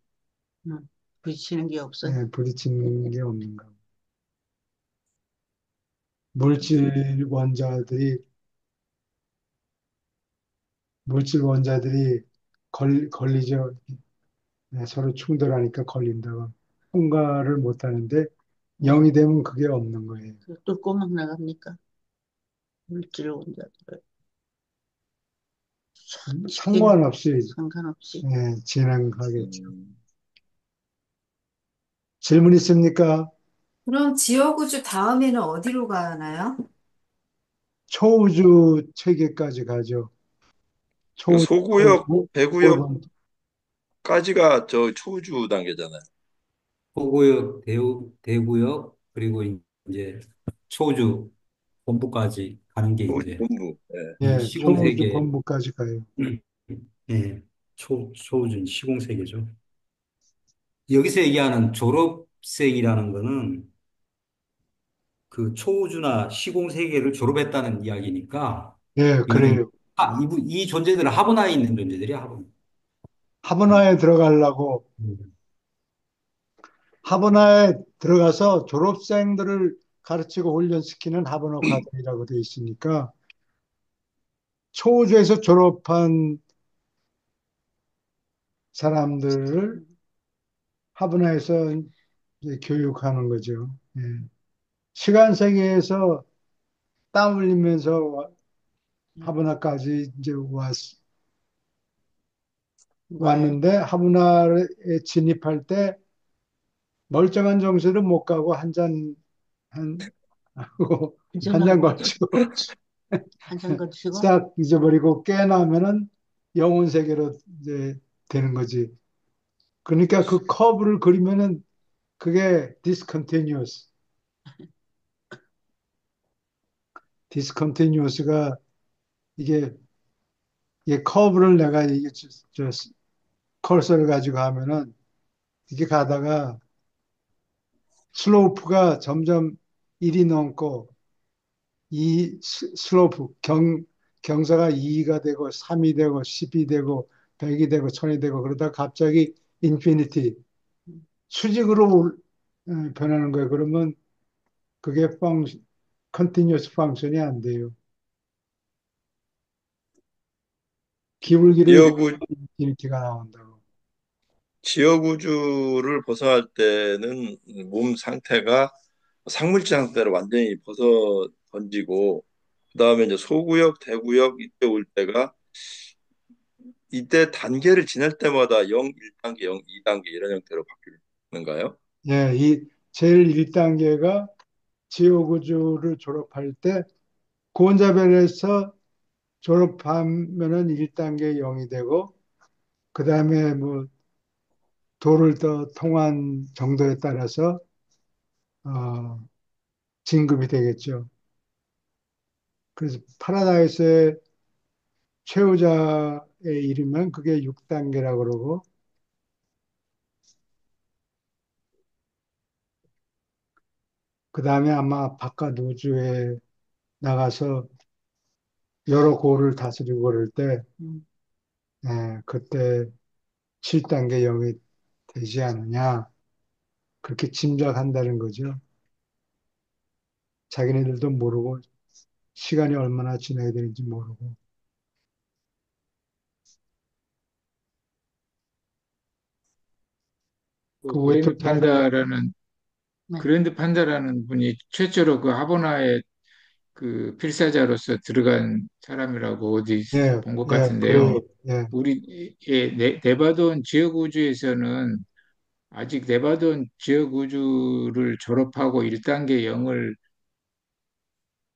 부딪히는 게 없어요. 부딪히는 게 없는 거. 물질 원자들이 물질 원자들이 걸리죠. 서로 충돌하니까 걸린다고 통과를 못 하는데 예, 영이 되면 그게 없는 거예요. 그 뚫고 막 나갑니까? 물질 원자들을. 쉽게 상관없이 상관없이. 진행하겠죠. 음, 질문 있습니까? 그럼 지역우주 다음에는 어디로 가나요? 초우주 체계까지 가죠. 그 초우주 소구역, 골고루 배구역까지가 저 초우주 단계잖아요. 포구역, 대구역, 그리고 이제 초우주 본부까지 가는 게 초우주 이제 본부. 예. 이 초우주 시공세계, 본부까지 가요. 예, 초우주는 시공세계죠. 여기서 얘기하는 졸업생이라는 거는 그 초우주나 시공세계를 졸업했다는 이야기니까 이거는 그래요. 이 존재들은 하브나에 있는 존재들이야, 하브. 하버나에 들어가려고 하버나에 들어가서 졸업생들을 가르치고 훈련시키는 하버너 카드이라고 되어 있으니까 초우주에서 졸업한 사람들을 하버나에서 이제 교육하는 거죠. 시간 세계에서 땀 흘리면서 예, 하버나까지 이제 와요. 왔는데 하버나에 진입할 때 멀쩡한 정신은 못 가고 한, 하고 한 잔 안전하고 걸치고 한잔 걸치고, 싹 잊어버리고 깨나면은 영혼 세계로 이제 되는 거지. 그러니까 그 커브를 그리면은 그게 디스컨티뉴어스가 이게 커브를 내가 이게 컬서를 가지고 하면은 이게 가다가 슬로프가 점점 1이 넘고 이 슬로프 경사가 2가 되고 3이 되고 10이 되고 100이 되고 1000이 되고 그러다 갑자기 인피니티 수직으로 변하는 거예요. 그러면 그게 컨티뉴어스 펑션이 안 돼요. 기울기를 내면 지역우, 인피니티가 나온다고. 지역우주를 벗어날 때는 몸 상태가 상물질 상태로 완전히 벗어 던지고, 그다음에 이제 소구역, 대구역 이때 올 때가 이때 단계를 지날 때마다 0, 1단계, 0, 2단계 이런 형태로 바뀌는가요? 이 제일 1단계가 지오구주를 졸업할 때 고온자별에서 졸업하면은 1단계 0이 되고 그 다음에 뭐 도를 더 통한 정도에 따라서 어, 진급이 되겠죠. 그래서 파라다이스의 최후자에 이르면 그게 6단계라고 그러고 그 다음에 아마 바깥 우주에 나가서 여러 고를 다스리고 그럴 때, 음, 그때 7단계 영이 되지 않느냐, 그렇게 짐작한다는 거죠. 자기네들도 모르고, 시간이 얼마나 지나야 되는지 모르고. 그 그 외톨 타이레, 네. 그랜드 판다라는 분이 최초로 그 하보나의 그 필사자로서 들어간 사람이라고 어디 예, 본 것 예, 같은데요. 그래요. 예, 우리 네바돈 지역 우주에서는 아직 네바돈 지역 우주를 졸업하고 1단계 영을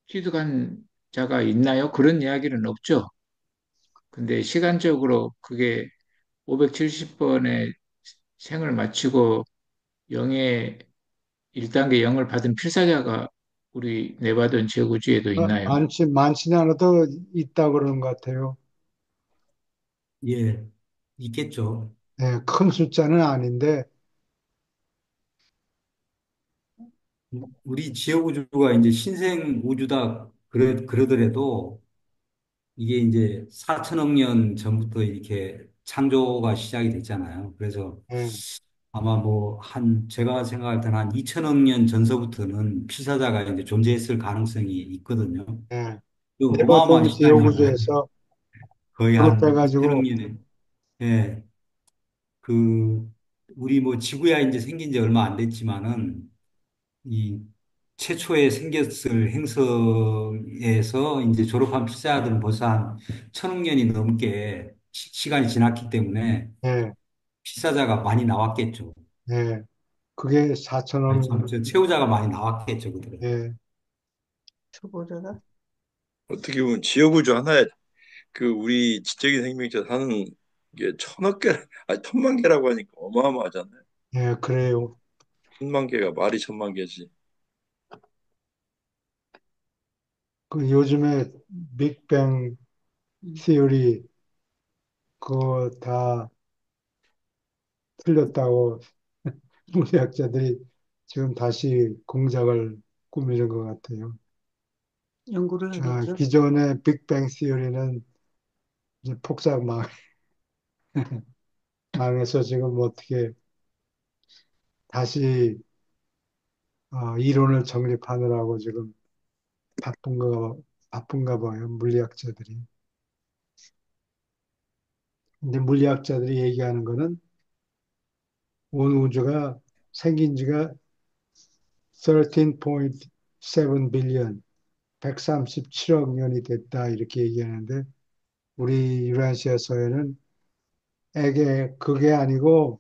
취득한 자가 있나요? 그런 이야기는 없죠. 근데 시간적으로 그게 570번의 생을 마치고 영의 1단계 영을 받은 필사자가 우리 네바돈 지역 우주에도 있나요? 많지는 않아도 있다 그러는 것 같아요. 예, 있겠죠. 예, 큰 숫자는 아닌데, 우리 지역 우주가 이제 신생 우주다 그러더라도 이게 이제 4천억 년 전부터 이렇게 창조가 시작이 됐잖아요. 그래서 예, 아마 뭐 제가 생각할 때는 한 2천억 년 전서부터는 필사자가 이제 존재했을 가능성이 있거든요. 예. 그 어마어마한 네바톤 시간이잖아요. 지오구조에서 거의 한 2천억 졸업해가지고, 년에. 예. 그, 우리 뭐 지구야 이제 생긴 지 얼마 안 됐지만은 이 최초에 생겼을 행성에서 이제 졸업한 필사들은 벌써 한 천억 년이 넘게 시간이 지났기 때문에 예, 필사자가 많이 나왔겠죠. 예. 그게 아니, 4천억 참, 년, 저 최후자가 많이 나왔겠죠, 그들은. 예, 초보자가? 어떻게 보면 지역우주 하나에 그 우리 지적인 생명체 사는 게 천억 개, 아니 천만 개라고 하니까 어마어마하잖아요. 예, 그래요. 천만 개가 말이 천만 개지. 그 요즘에 빅뱅 음, 시어리 그거 다 틀렸다고 물리학자들이 지금 다시 공작을 꾸미는 것 같아요. 연구를 하겠죠. 기존의 빅뱅 시어리는 이제 폭삭 망해서 지금 어떻게 다시 이론을 정립하느라고 지금 바쁜가 봐요, 물리학자들이. 근데 물리학자들이 얘기하는 거는 온 우주가 생긴 지가 13.7 빌리언, 137억 년이 됐다 이렇게 얘기하는데 우리 유라시아서에는 그게 아니고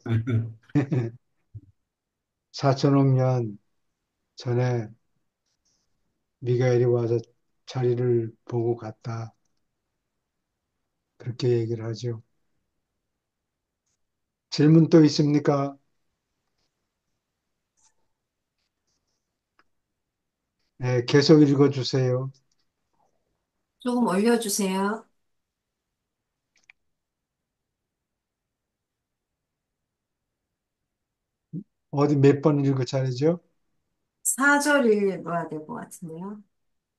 4천억 년 전에 미가엘이 와서 자리를 보고 갔다 그렇게 얘기를 하죠. 질문 또 있습니까? 네, 계속 읽어주세요. 조금 올려주세요. 어디 몇 번 읽을 차례죠? 4절 읽어야 될 것 같은데요.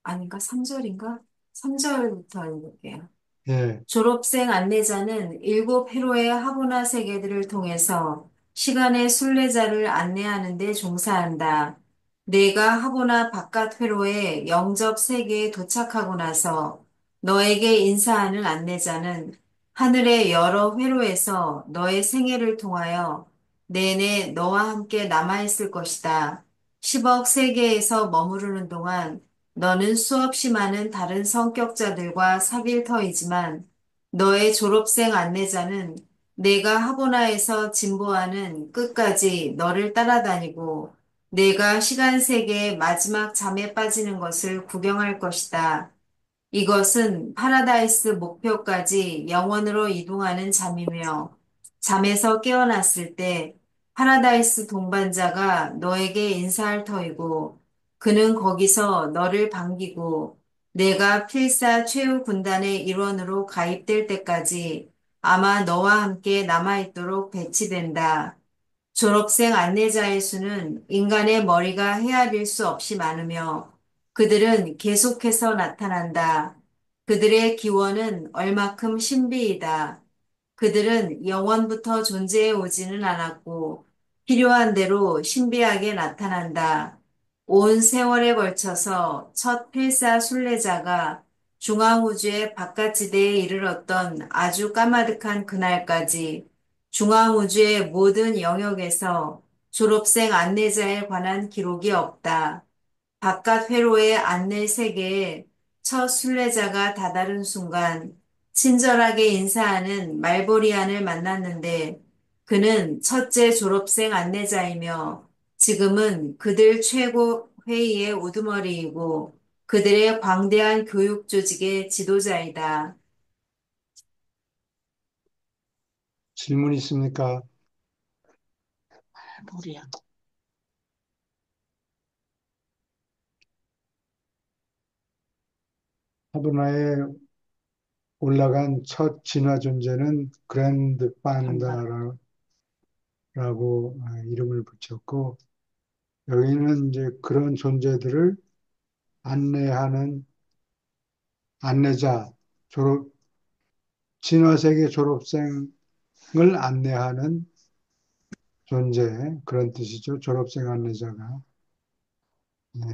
아닌가? 3절인가? 3절부터 읽을게요. 예, 졸업생 안내자는 일곱 회로의 하보나 세계들을 통해서 시간의 순례자를 안내하는 데 종사한다. 내가 하보나 바깥 회로의 영접 세계에 도착하고 나서 너에게 인사하는 안내자는 하늘의 여러 회로에서 너의 생애를 통하여 내내 너와 함께 남아있을 것이다. 10억 세계에서 머무르는 동안 너는 수없이 많은 다른 성격자들과 사귈 터이지만 너의 졸업생 안내자는 내가 하보나에서 진보하는 끝까지 너를 따라다니고 내가 시간 세계의 마지막 잠에 빠지는 것을 구경할 것이다. 이것은 파라다이스 목표까지 영원으로 이동하는 잠이며 잠에서 깨어났을 때 파라다이스 동반자가 너에게 인사할 터이고 그는 거기서 너를 반기고 내가 필사 최후 군단의 일원으로 가입될 때까지 아마 너와 함께 남아있도록 배치된다. 졸업생 안내자의 수는 인간의 머리가 헤아릴 수 없이 많으며 그들은 계속해서 나타난다. 그들의 기원은 얼마큼 신비이다. 그들은 영원부터 존재해 오지는 않았고 필요한 대로 신비하게 나타난다. 온 세월에 걸쳐서 첫 필사 순례자가 중앙우주의 바깥지대에 이르렀던 아주 까마득한 그날까지 중앙우주의 모든 영역에서 졸업생 안내자에 관한 기록이 없다. 바깥 회로의 안내 세계에 첫 순례자가 다다른 순간 친절하게 인사하는 말보리안을 만났는데 그는 첫째 졸업생 안내자이며 지금은 그들 최고 회의의 우두머리이고 그들의 광대한 교육 조직의 지도자이다. 질문 있습니까? 머리야. 하브나에 올라간 첫 진화 존재는 그랜드 판다. 판다라고 이름을 붙였고, 여기는 이제 그런 존재들을 안내하는 안내자, 졸업, 진화세계 졸업생을 안내하는 존재, 그런 뜻이죠. 졸업생 안내자가. 네,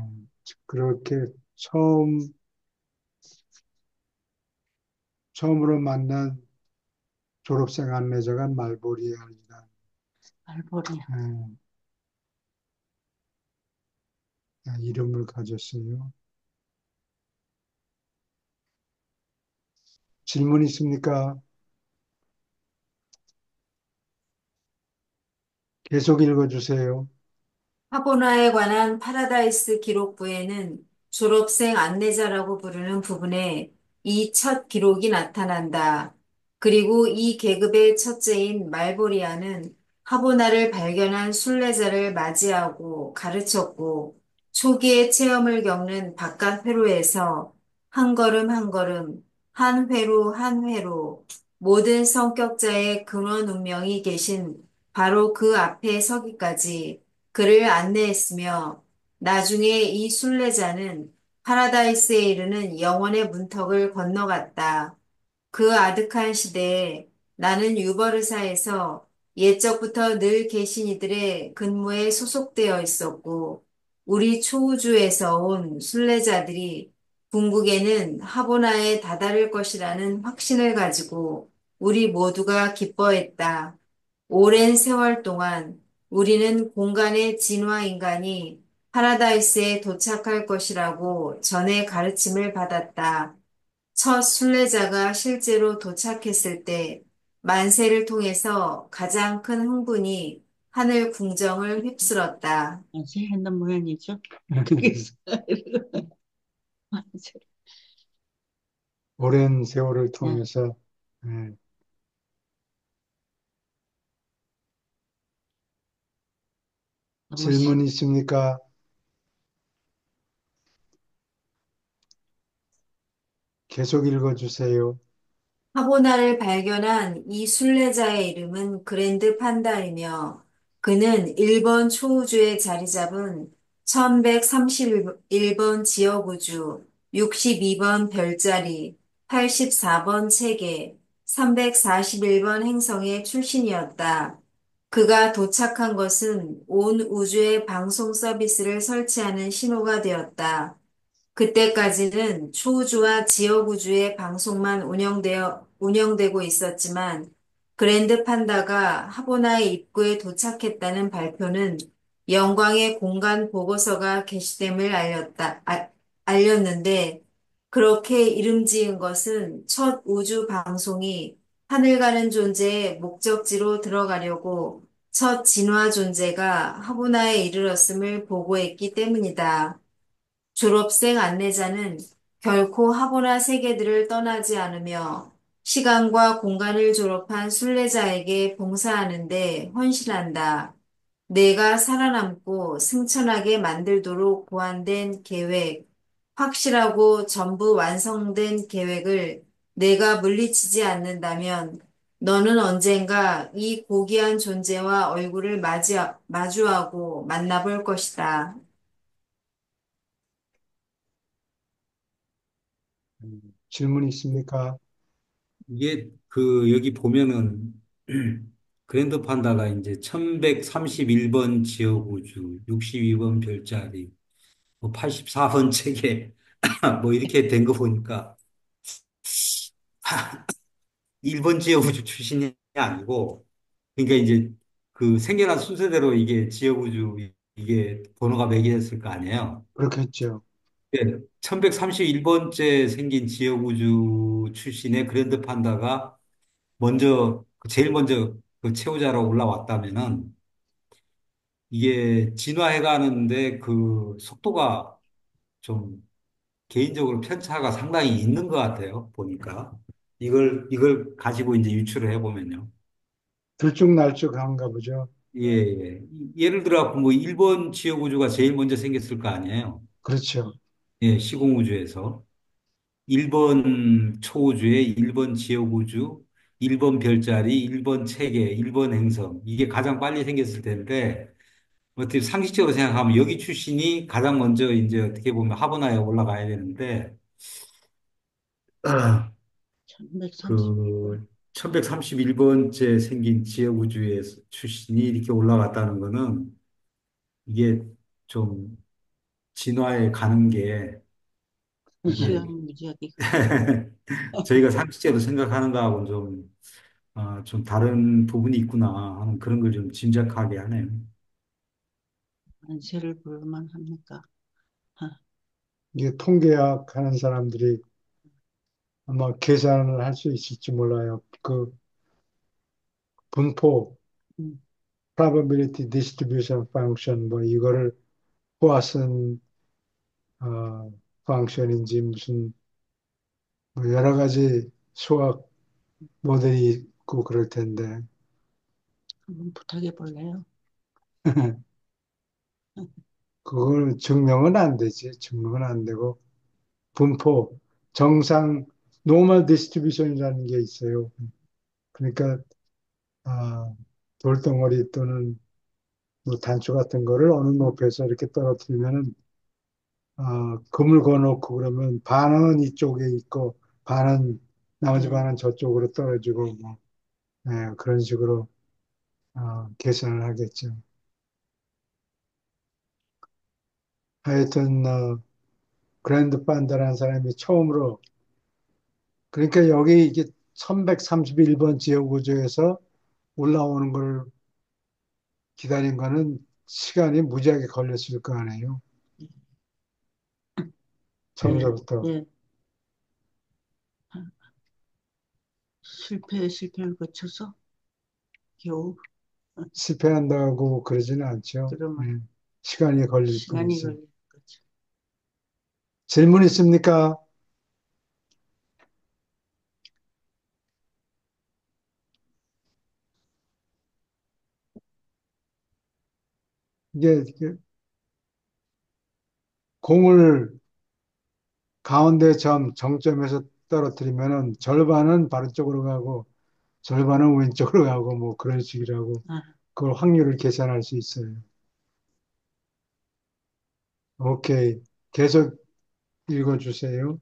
그렇게 처음으로 만난 졸업생 안내자가 말보리알이다. 말벌이야. 이름을 가졌어요. 질문 있습니까? 계속 읽어주세요. 하보나에 관한 파라다이스 기록부에는 졸업생 안내자라고 부르는 부분에 이 첫 기록이 나타난다. 그리고 이 계급의 첫째인 말보리아는 하보나를 발견한 순례자를 맞이하고 가르쳤고 초기의 체험을 겪는 바깥 회로에서 한 걸음 한 걸음, 한 회로 한 회로 모든 성격자의 근원 운명이 계신 바로 그 앞에 서기까지 그를 안내했으며 나중에 이 순례자는 파라다이스에 이르는 영원의 문턱을 건너갔다. 그 아득한 시대에 나는 유버르사에서 옛적부터 늘 계신 이들의 근무에 소속되어 있었고 우리 초우주에서 온 순례자들이 궁극에는 하보나에 다다를 것이라는 확신을 가지고 우리 모두가 기뻐했다. 오랜 세월 동안 우리는 공간의 진화 인간이 파라다이스에 도착할 것이라고 전에 가르침을 받았다. 첫 순례자가 실제로 도착했을 때 만세를 통해서 가장 큰 흥분이 하늘 궁정을 휩쓸었다. 이제 했는 모양이죠. 그래서 오랜 세월을 네, 통해서 예, 너무 질문 있습니까? 계속 읽어주세요. 하보나를 발견한 이 순례자의 이름은 그랜드 판다이며 그는 일본 초우주에 자리 잡은 1131번 지역우주, 62번 별자리, 84번 체계, 341번 행성의 출신이었다. 그가 도착한 것은 온 우주에 방송 서비스를 설치하는 신호가 되었다. 그때까지는 초우주와 지역우주의 방송만 운영되고 있었지만 그랜드 판다가 하보나의 입구에 도착했다는 발표는 영광의 공간 보고서가 게시됨을 알렸는데 그렇게 이름 지은 것은 첫 우주 방송이 하늘 가는 존재의 목적지로 들어가려고 첫 진화 존재가 하보나에 이르렀음을 보고했기 때문이다. 졸업생 안내자는 결코 하보나 세계들을 떠나지 않으며 시간과 공간을 졸업한 순례자에게 봉사하는데 헌신한다. 내가 살아남고 승천하게 만들도록 고안된 계획, 확실하고 전부 완성된 계획을 내가 물리치지 않는다면 너는 언젠가 이 고귀한 존재와 얼굴을 마주하고 만나볼 것이다. 질문 있습니까? 이게 그 여기 보면은 그랜드 판다가 이제 1131번 지역우주, 62번 별자리, 뭐 84번 책에 뭐 이렇게 된 거 보니까 1번 지역우주 출신이 아니고 그러니까 이제 그 생겨난 순서대로 이게 지역우주 이게 번호가 매겨졌을 거 아니에요. 그렇겠죠. 예, 1131번째 생긴 지역우주 출신의 그랜드 판다가 제일 먼저 그 최후자로 올라왔다면은 이게 진화해 가는데 그 속도가 좀 개인적으로 편차가 상당히 있는 것 같아요. 보니까. 이걸 가지고 이제 유추를 해보면요. 들쭉날쭉한가 보죠. 예, 예. 예를 들어, 뭐, 일본 지역우주가 제일 먼저 생겼을 거 아니에요. 그렇죠. 예, 시공우주에서. 일본 초우주에 일본 지역우주, 일본 별자리, 일본 체계, 일본 행성. 이게 가장 빨리 생겼을 텐데, 어떻게 상식적으로 생각하면 여기 출신이 가장 먼저 이제 어떻게 보면 하버나에 올라가야 되는데, 그 1131번. 1131번째 생긴 지역우주의 출신이 이렇게 올라갔다는 거는 이게 좀 진화해 가는 게 이게 시간이 무지하게. 저희가 상식적으로 생각하는 거하고는 좀 다른 부분이 있구나 하는 그런 걸 좀 짐작하게 하네요. 만세를 부를만 합니까? 아, 이게 통계학 하는 사람들이 아마 계산을 할 수 있을지 몰라요. 그 분포, 음, probability distribution function 뭐 이거를 포화슨 어, 펑션인지 무슨 뭐 여러 가지 수학 모델이 있고 그럴 텐데 한번 부탁해 볼래요? 그걸 증명은 안 되지. 증명은 안 되고 분포, 정상 노멀 디스트리뷰션이라는 게 있어요. 그러니까 아, 돌덩어리 또는 뭐 단추 같은 거를 어느 높이에서 이렇게 떨어뜨리면은 금을 거놓고 그러면 반은 이쪽에 있고 반은 나머지 네, 반은 저쪽으로 떨어지고 뭐 그런 식으로 계산을 하겠죠. 하여튼 그랜드 판다라는 사람이 처음으로 그러니까 여기 이게 1131번 지역 우주에서 올라오는 걸 기다린 거는 시간이 무지하게 걸렸을 거 아니에요. 네, 처음서부터 네. 실패를 거쳐서 겨우 실패한다고 그러지는 않죠. 그러면 시간이 걸릴 시간이 뿐이지. 걸린 거죠. 질문 있습니까? 이게 공을 가운데 정점에서 떨어뜨리면은 절반은 바른쪽으로 가고 절반은 왼쪽으로 가고 뭐 그런 식이라고 아, 그걸 확률을 계산할 수 있어요. 오케이. 계속 읽어주세요.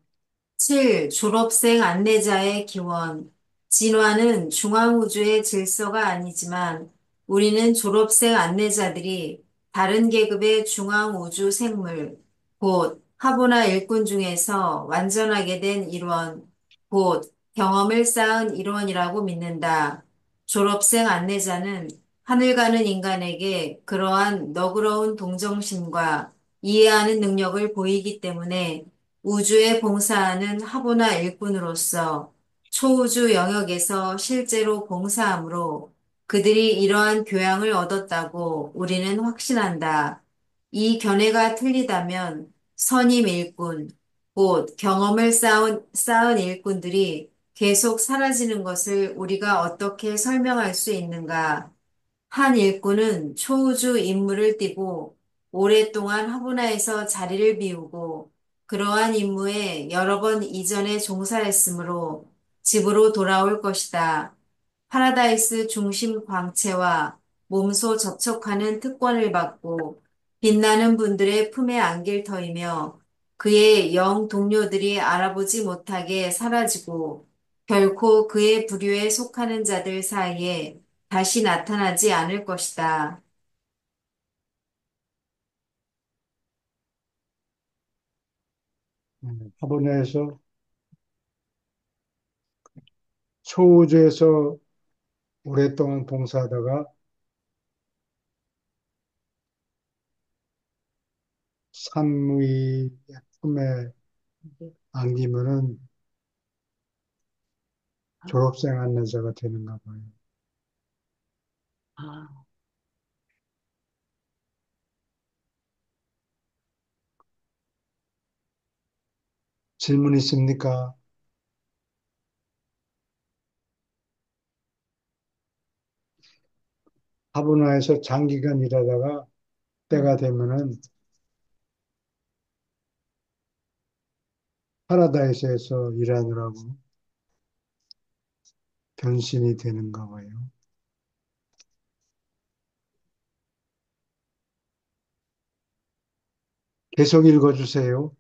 7. 졸업생 안내자의 기원. 진화는 중앙우주의 질서가 아니지만 우리는 졸업생 안내자들이 다른 계급의 중앙우주 생물, 곧 하보나 일꾼 중에서 완전하게 된 일원, 곧 경험을 쌓은 일원이라고 믿는다. 졸업생 안내자는 하늘 가는 인간에게 그러한 너그러운 동정심과 이해하는 능력을 보이기 때문에 우주에 봉사하는 하보나 일꾼으로서 초우주 영역에서 실제로 봉사함으로 그들이 이러한 교양을 얻었다고 우리는 확신한다. 이 견해가 틀리다면 선임 일꾼, 곧 경험을 쌓은 일꾼들이 계속 사라지는 것을 우리가 어떻게 설명할 수 있는가? 한 일꾼은 초우주 임무를 띠고 오랫동안 화분화에서 자리를 비우고 그러한 임무에 여러 번 이전에 종사했으므로 집으로 돌아올 것이다. 파라다이스 중심 광채와 몸소 접촉하는 특권을 받고 빛나는 분들의 품에 안길 터이며 그의 영 동료들이 알아보지 못하게 사라지고 결코 그의 부류에 속하는 자들 사이에 다시 나타나지 않을 것이다. 화본에서 초우주에서 오랫동안 봉사하다가 삼의 품에 안기면은 졸업생 안내자가 되는가 봐요. 아, 질문 있습니까? 화분화에서 장기간 일하다가 때가 되면은 파라다이스에서 일하느라고 변신이 되는가 봐요. 계속 읽어주세요.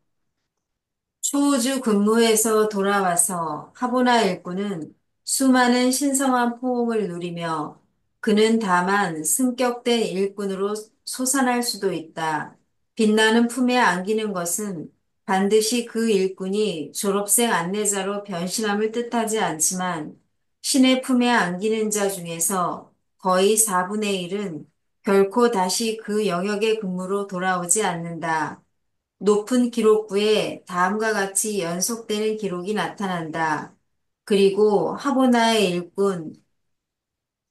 초우주 근무에서 돌아와서 하보나 일꾼은 수많은 신성한 포옹을 누리며 그는 다만 승격된 일꾼으로 솟아날 수도 있다. 빛나는 품에 안기는 것은 반드시 그 일꾼이 졸업생 안내자로 변신함을 뜻하지 않지만 신의 품에 안기는 자 중에서 거의 4분의 1은 결코 다시 그 영역의 근무로 돌아오지 않는다. 높은 기록부에 다음과 같이 연속되는 기록이 나타난다. 그리고 하보나의 일꾼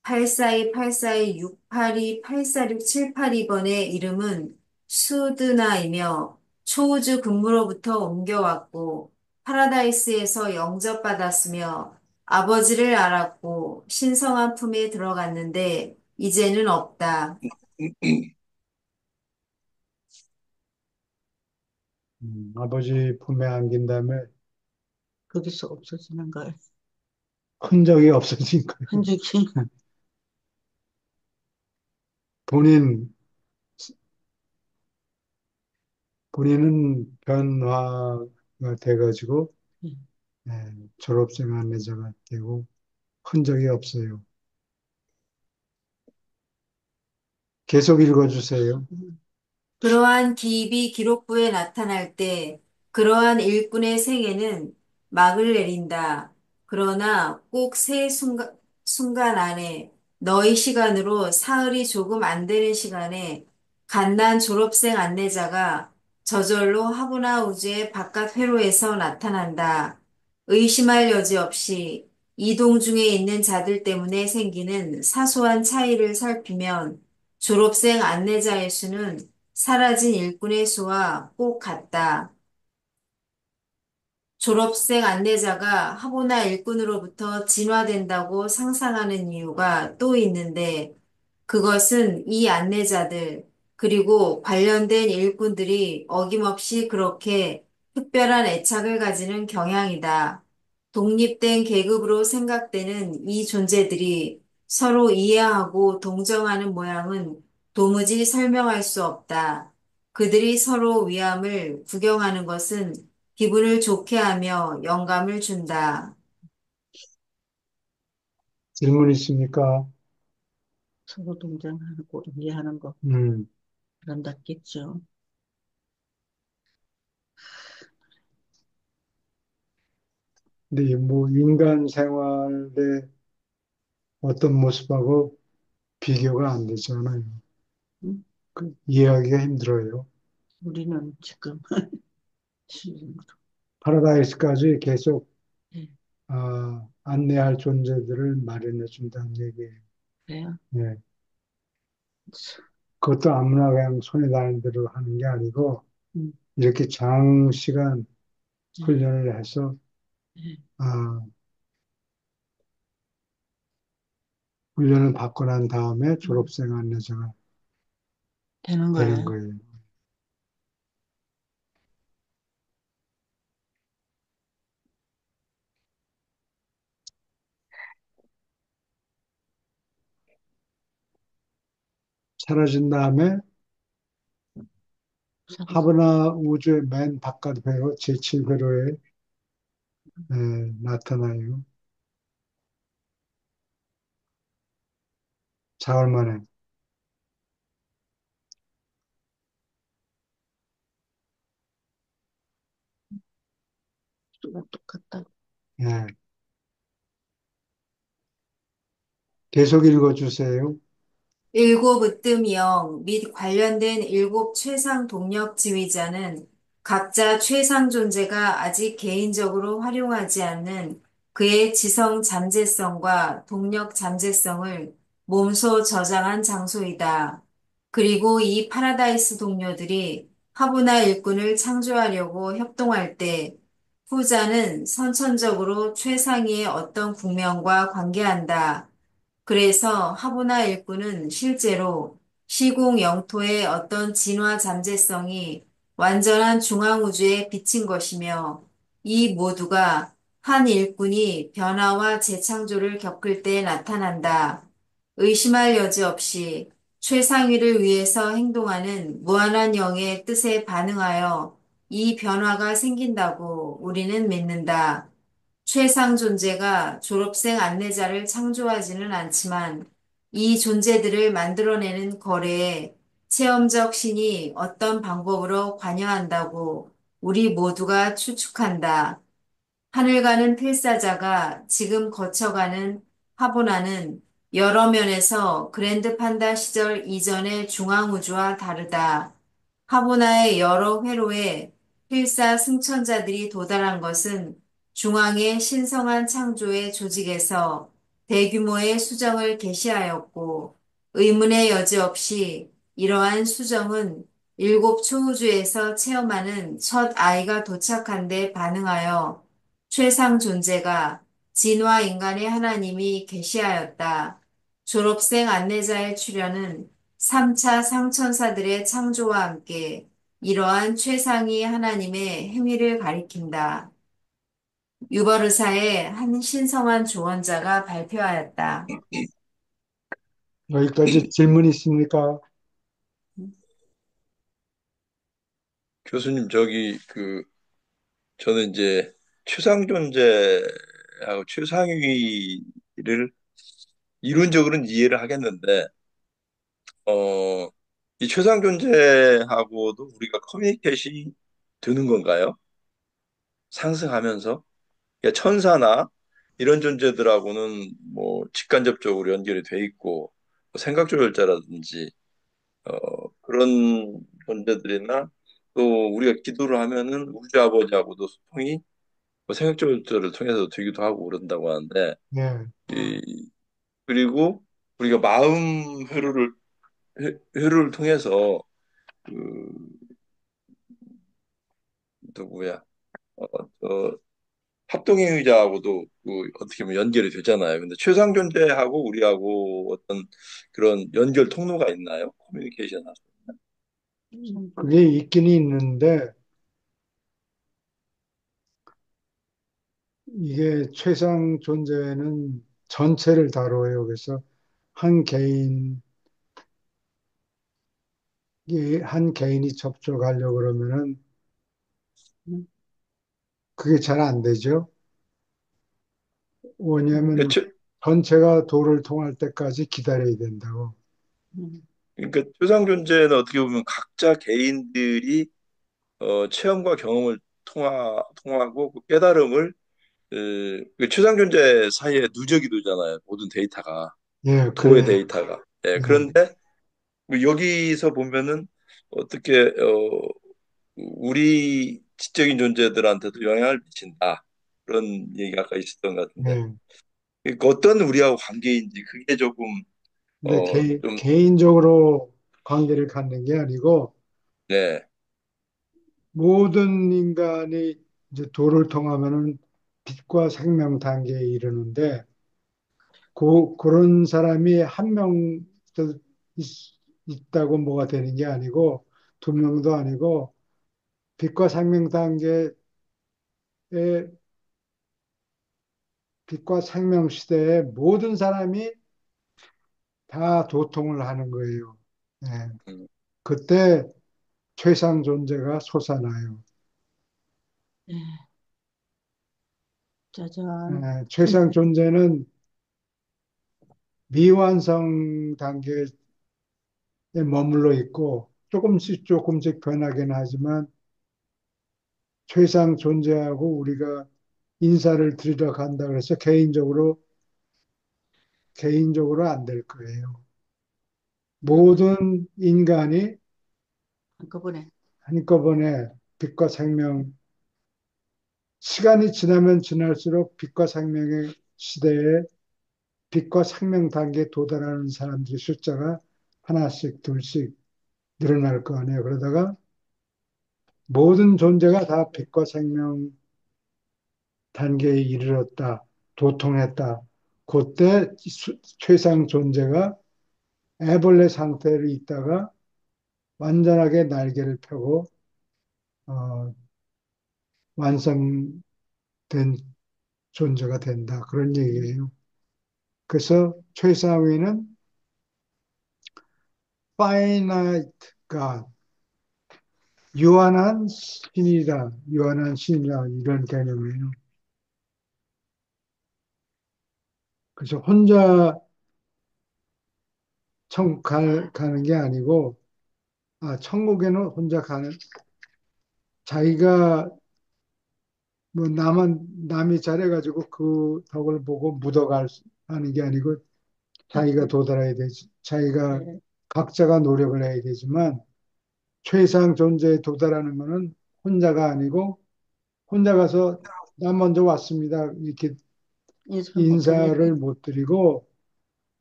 842-842-682-846-782번의 이름은 수드나이며 초우주 근무로부터 옮겨왔고 파라다이스에서 영접받았으며 아버지를 알았고 신성한 품에 들어갔는데 이제는 없다. 아버지 품에 안긴 다음에 거기서 없어지는 거예요. 흔적이 없어진 거예요. 흔적이. 본인, 본인은 변화가 돼가지고 예. 졸업생 안내자가 되고 흔적이 없어요. 계속 읽어주세요. 그러한 기입이 기록부에 나타날 때 그러한 일꾼의 생애는 막을 내린다. 그러나 꼭 세 순간 안에 너희 시간으로 사흘이 조금 안 되는 시간에 갓난 졸업생 안내자가 저절로 하브나 우주의 바깥 회로에서 나타난다. 의심할 여지 없이 이동 중에 있는 자들 때문에 생기는 사소한 차이를 살피면 졸업생 안내자의 수는 사라진 일꾼의 수와 꼭 같다. 졸업생 안내자가 하보나 일꾼으로부터 진화된다고 상상하는 이유가 또 있는데 그것은 이 안내자들 그리고 관련된 일꾼들이 어김없이 그렇게 특별한 애착을 가지는 경향이다. 독립된 계급으로 생각되는 이 존재들이 서로 이해하고 동정하는 모양은 도무지 설명할 수 없다. 그들이 서로 위함을 구경하는 것은 기분을 좋게 하며 영감을 준다. 질문 있습니까? 서로 동정하고 이해하는 거 음, 그런다겠죠. 근데 뭐 인간 생활의 어떤 모습하고 비교가 안 되잖아요. 음? 이해하기가 힘들어요. 우리는 지금 지금으로. 파라다이스까지 계속 예, 안내할 존재들을 마련해 준다는 얘기예요. 그래요. 예. 그것도 아무나 그냥 손에 닿는 대로 하는 게 아니고 음, 이렇게 장시간 예, 훈련을 해서 예, 아, 훈련을 받고 난 다음에 음, 졸업생 안내자가 되는 되는 거예요. 거예요. 사라진 다음에 사라져. 하브나 우주의 맨 바깥 회로 제7회로에 나타나요. 사흘 만에. 수가 똑같다. 예. 계속 읽어주세요. 일곱 으뜸이형 및 관련된 일곱 최상 동력 지휘자는 각자 최상 존재가 아직 개인적으로 활용하지 않는 그의 지성 잠재성과 동력 잠재성을 몸소 저장한 장소이다. 그리고 이 파라다이스 동료들이 화분화 일꾼을 창조하려고 협동할 때 후자는 선천적으로 최상위의 어떤 국면과 관계한다. 그래서 하부나 일꾼은 실제로 시공 영토의 어떤 진화 잠재성이 완전한 중앙우주에 비친 것이며 이 모두가 한 일꾼이 변화와 재창조를 겪을 때 나타난다. 의심할 여지 없이 최상위를 위해서 행동하는 무한한 영의 뜻에 반응하여 이 변화가 생긴다고 우리는 믿는다. 최상 존재가 졸업생 안내자를 창조하지는 않지만 이 존재들을 만들어내는 거래에 체험적 신이 어떤 방법으로 관여한다고 우리 모두가 추측한다. 하늘 가는 필사자가 지금 거쳐가는 하보나는 여러 면에서 그랜드 판다 시절 이전의 중앙우주와 다르다. 하보나의 여러 회로에 필사 승천자들이 도달한 것은 중앙의 신성한 창조의 조직에서 대규모의 수정을 개시하였고 의문의 여지 없이 이러한 수정은 일곱 초우주에서 체험하는 첫 아이가 도착한 데 반응하여 최상 존재가 진화 인간의 하나님이 계시하였다. 졸업생 안내자의 출현은 3차 상천사들의 창조와 함께 이러한 최상위 하나님의 행위를 가리킨다. 유버르사의 한 신성한 조언자가 발표하였다. 여기까지 질문 있습니까? 교수님, 저는 이제 최상 존재하고 최상위를 이론적으로는 이해를 하겠는데, 어, 이 최상 존재하고도 우리가 커뮤니케이션이 되는 건가요? 상승하면서? 그러니까 천사나 이런 존재들하고는 뭐 직간접적으로 연결이 돼 있고, 뭐 생각 조절자라든지, 그런 존재들이나 또 우리가 기도를 하면은 우주 아버지하고도 소통이 뭐 생각 조절을 통해서 되기도 하고 그런다고 하는데, 예. 이, 그리고 우리가 마음 회로를 통해서 그 누구야 어, 합동의 의자하고도 어떻게 보면 연결이 되잖아요. 근데 최상 존재하고 우리하고 어떤 그런 연결 통로가 있나요? 커뮤니케이션 하죠. 그게 있긴 있는데, 이게 최상 존재는 전체를 다뤄요. 그래서 한 개인, 한 개인이 접촉하려고 그러면은 그게 잘 안 되죠. 왜냐하면 그러니까, 전체가 도를 통할 때까지 기다려야 된다고. 그러니까 최상 존재는 어떻게 보면 각자 개인들이 체험과 경험을 통하고 그 깨달음을 그 최상 존재 사이에 누적이 되잖아요. 모든 데이터가 예, 도의 그래요. 데이터가. 예, 예, 그런데 뭐 여기서 보면은 어떻게 우리 지적인 존재들한테도 영향을 미친다. 그런 얘기가 아까 있었던 것 같은데. 예. 그러니까 어떤 우리하고 관계인지 그게 조금 근데 좀 개인적으로 관계를 갖는 게 아니고 네. 모든 인간이 이제 도를 통하면은 빛과 생명 단계에 이르는데 그런 사람이 한 명 있다고 뭐가 되는 게 아니고 두 명도 아니고 빛과 생명 단계에 빛과 생명 시대에 모든 사람이 다 도통을 하는 거예요. 예. 음, 그때 최상 존재가 솟아나요. 예, 짜잔. 예, 최상 존재는 미완성 단계에 머물러 있고 조금씩 조금씩 변하긴 하지만 최상 존재하고 우리가 인사를 드리러 간다 그래서 개인적으로 안 될 거예요. 모든 인간이 한꺼번에. 한꺼번에 빛과 생명, 시간이 지나면 지날수록 빛과 생명의 시대에 빛과 생명 단계에 도달하는 사람들의 숫자가 하나씩 둘씩 늘어날 거 아니에요. 그러다가 모든 존재가 다 빛과 생명 단계에 이르렀다, 도통했다. 그때 최상 존재가 애벌레 상태로 있다가 완전하게 날개를 펴고 어, 완성된 존재가 된다. 그런 얘기예요. 그래서 최상위는 finite God, 유한한 신이다 이런 개념이에요. 그래서 혼자 천국 가는 게 아니고, 천국에는 혼자 가는, 자기가 뭐 남이 잘해가지고 그 덕을 보고 하는 게 아니고 자기가 도달해야 되지. 자기가 예, 각자가 노력을 해야 되지만 최상 존재에 도달하는 것은 혼자가 아니고 혼자 가서 나 먼저 왔습니다. 이렇게 인사 못 인사를 드리고. 못 드리고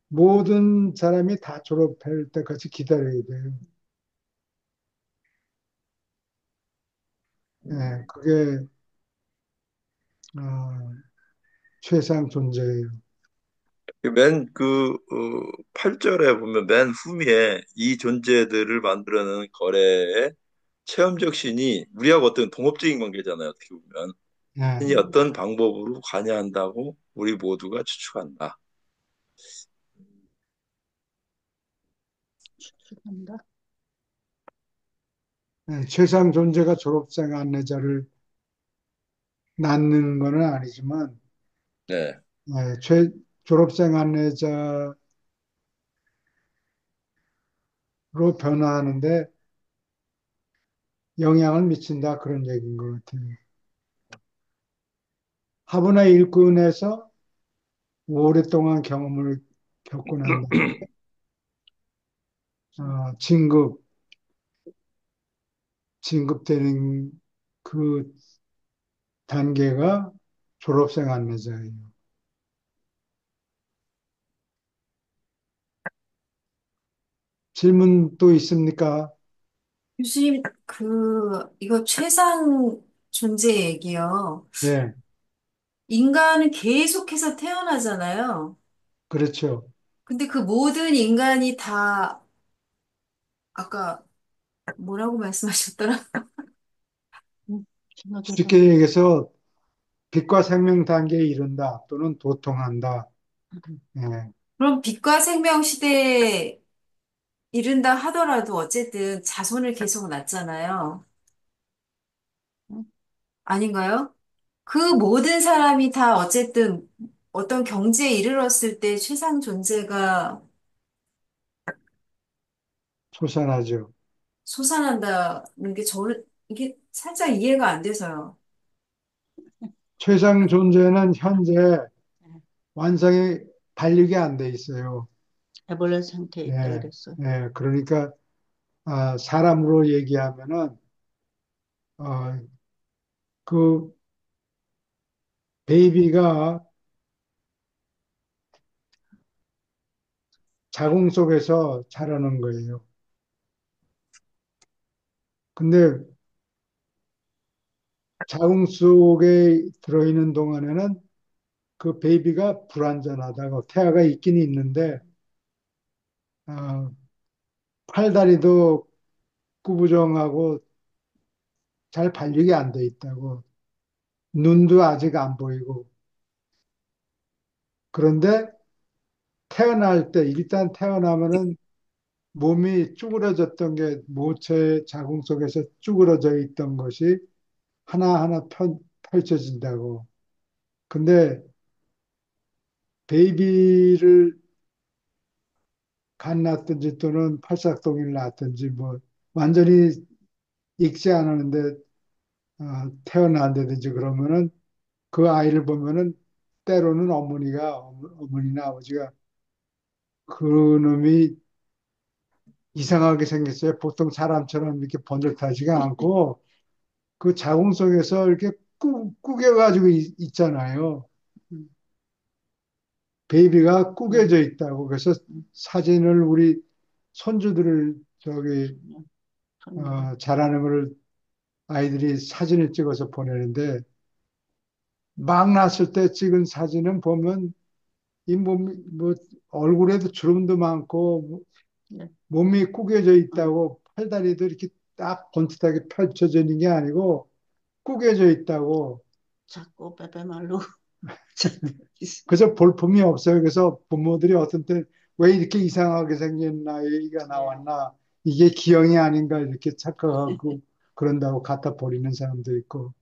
모든 사람이 다 졸업할 때까지 기다려야 돼요. 예, 그게 어, 최상 존재예요. 맨 8절에 보면 맨 후미에 이 존재들을 만들어내는 거래의 체험적 신이 우리하고 어떤 동업적인 관계잖아요. 어떻게 보면. 예, 신이 어떤 방법으로 관여한다고 우리 모두가 추측한다. 추측한다. 최상 존재가 졸업생 안내자를 낳는 것은 아니지만 네. 졸업생 안내자로 변화하는데 영향을 미친다 그런 얘기인 것 같아요. 화분의 일꾼에서 오랫동안 경험을 겪고 난 다음에 진급, 진급되는 그 단계가 졸업생 안내자예요. 질문 또 있습니까? 교수님, 이거 최상 존재 얘기요. 네, 인간은 계속해서 태어나잖아요. 그렇죠. 근데 그 모든 인간이 다, 아까 뭐라고 말씀하셨더라? 생각이 안 쉽게 얘기해서 빛과 생명 단계에 이른다 또는 도통한다. 예, 그럼 빛과 생명 시대에 이른다 하더라도 어쨌든 자손을 계속 낳잖아요. 나. 아닌가요? 그 모든 사람이 다 어쨌든 어떤 경지에 이르렀을 때 최상 존재가 솟아나죠. 솟아난다는 게 저는 이게 살짝 이해가 안 돼서요. 최상 존재는 현재 완성이 발육이 안 돼 있어요. 애벌레 상태에 있다 예, 그랬어. 그러니까 사람으로 얘기하면은 어, 그 베이비가 자궁 속에서 자라는 거예요. 근데 자궁 속에 들어있는 동안에는 그 베이비가 불완전하다고 태아가 있긴 있는데 어, 팔다리도 구부정하고 잘 발육이 안 돼 있다고 눈도 아직 안 보이고 그런데 태어날 때 일단 태어나면은 몸이 쭈그러졌던 게 모체의 자궁 속에서 쭈그러져 있던 것이 하나하나 펼쳐진다고. 근데 베이비를 갓 낳든지 또는 팔싹동이를 낳든지 뭐 완전히 익지 않았는데 태어난다든지 그러면은 그 아이를 보면은 때로는 어머니나 아버지가 그놈이 이상하게 생겼어요. 보통 사람처럼 이렇게 번듯하지가 않고 그 자궁 속에서 이렇게 꾸겨가지고 있잖아요. 음, 베이비가 음, 꾸겨져 있다고. 그래서 사진을 우리 손주들을 저기 손녀가. 자라는 걸 아이들이 사진을 찍어서 보내는데 막 났을 때 찍은 사진은 보면 이 몸이 뭐 얼굴에도 주름도 많고 네. 몸이 구겨져 어, 있다고 팔다리도 이렇게 딱 번듯하게 펼쳐져 있는 게 아니고 구겨져 있다고. 작고 빼빼말로 잡혀 있어. 그래서 볼품이 없어요. 그래서 부모들이 어떤 때 왜 이렇게 이상하게 생긴 아이가 네. 나왔나 이게 기형이 아닌가 이렇게 착각하고 그런다고 갖다 버리는 사람도 있고.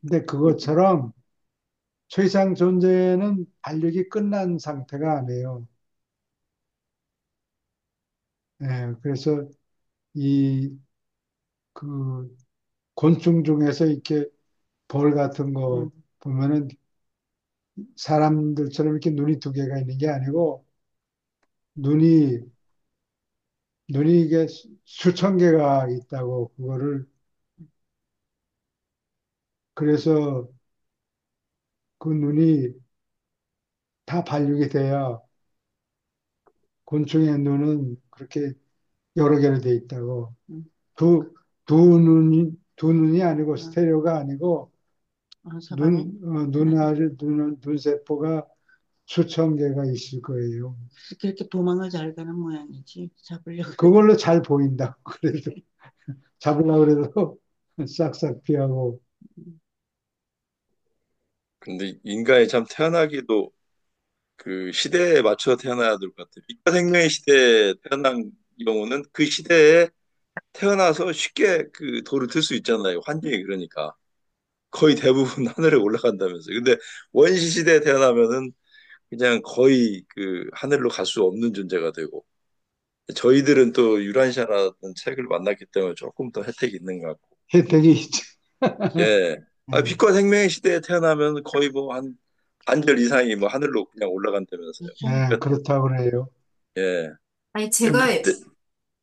근데 그것처럼 최상 존재는 달력이 끝난 상태가 아니에요. 예, 그래서 이 그 곤충 중에서 이렇게 벌 같은 거 음, 보면은 사람들처럼 이렇게 눈이 두 개가 있는 게 아니고 눈이 눈이 이게 수천 개가 있다고 그거를 그래서 그 눈이 다 발육이 돼야 곤충의 눈은 그렇게 여러 개로 돼 있다고 음, 두 눈이 아니고 어, 스테레오가 아니고 사방에. 네. 눈세포가 수천 개가 있을 거예요. 그렇게 도망을 잘 가는 모양이지. 잡으려고 그래. 그걸로 잘 보인다. 그래도 잡으려고 그래도 싹싹 피하고. 근데 인간이 참 태어나기도 그 시대에 맞춰 태어나야 될 것 같아요. 이과 생명의 시대에 태어난 경우는 그 시대에 태어나서 쉽게 그 돌을 틀 수 있잖아요. 환경이 그러니까. 거의 대부분 하늘에 올라간다면서요. 근데 원시 시대에 태어나면은 그냥 거의 그 하늘로 갈 수 없는 존재가 되고 저희들은 또 유란시아라는 책을 만났기 때문에 조금 더 혜택이 있는 것 같고. 혜택이 있죠. 예. 아, 네, 빛과 생명의 시대에 태어나면 거의 뭐 한 반절 이상이 뭐 하늘로 그냥 올라간다면서요. 그렇죠. 네, 그러니까 그렇다고 그래요. 예. 아니, 제가 그때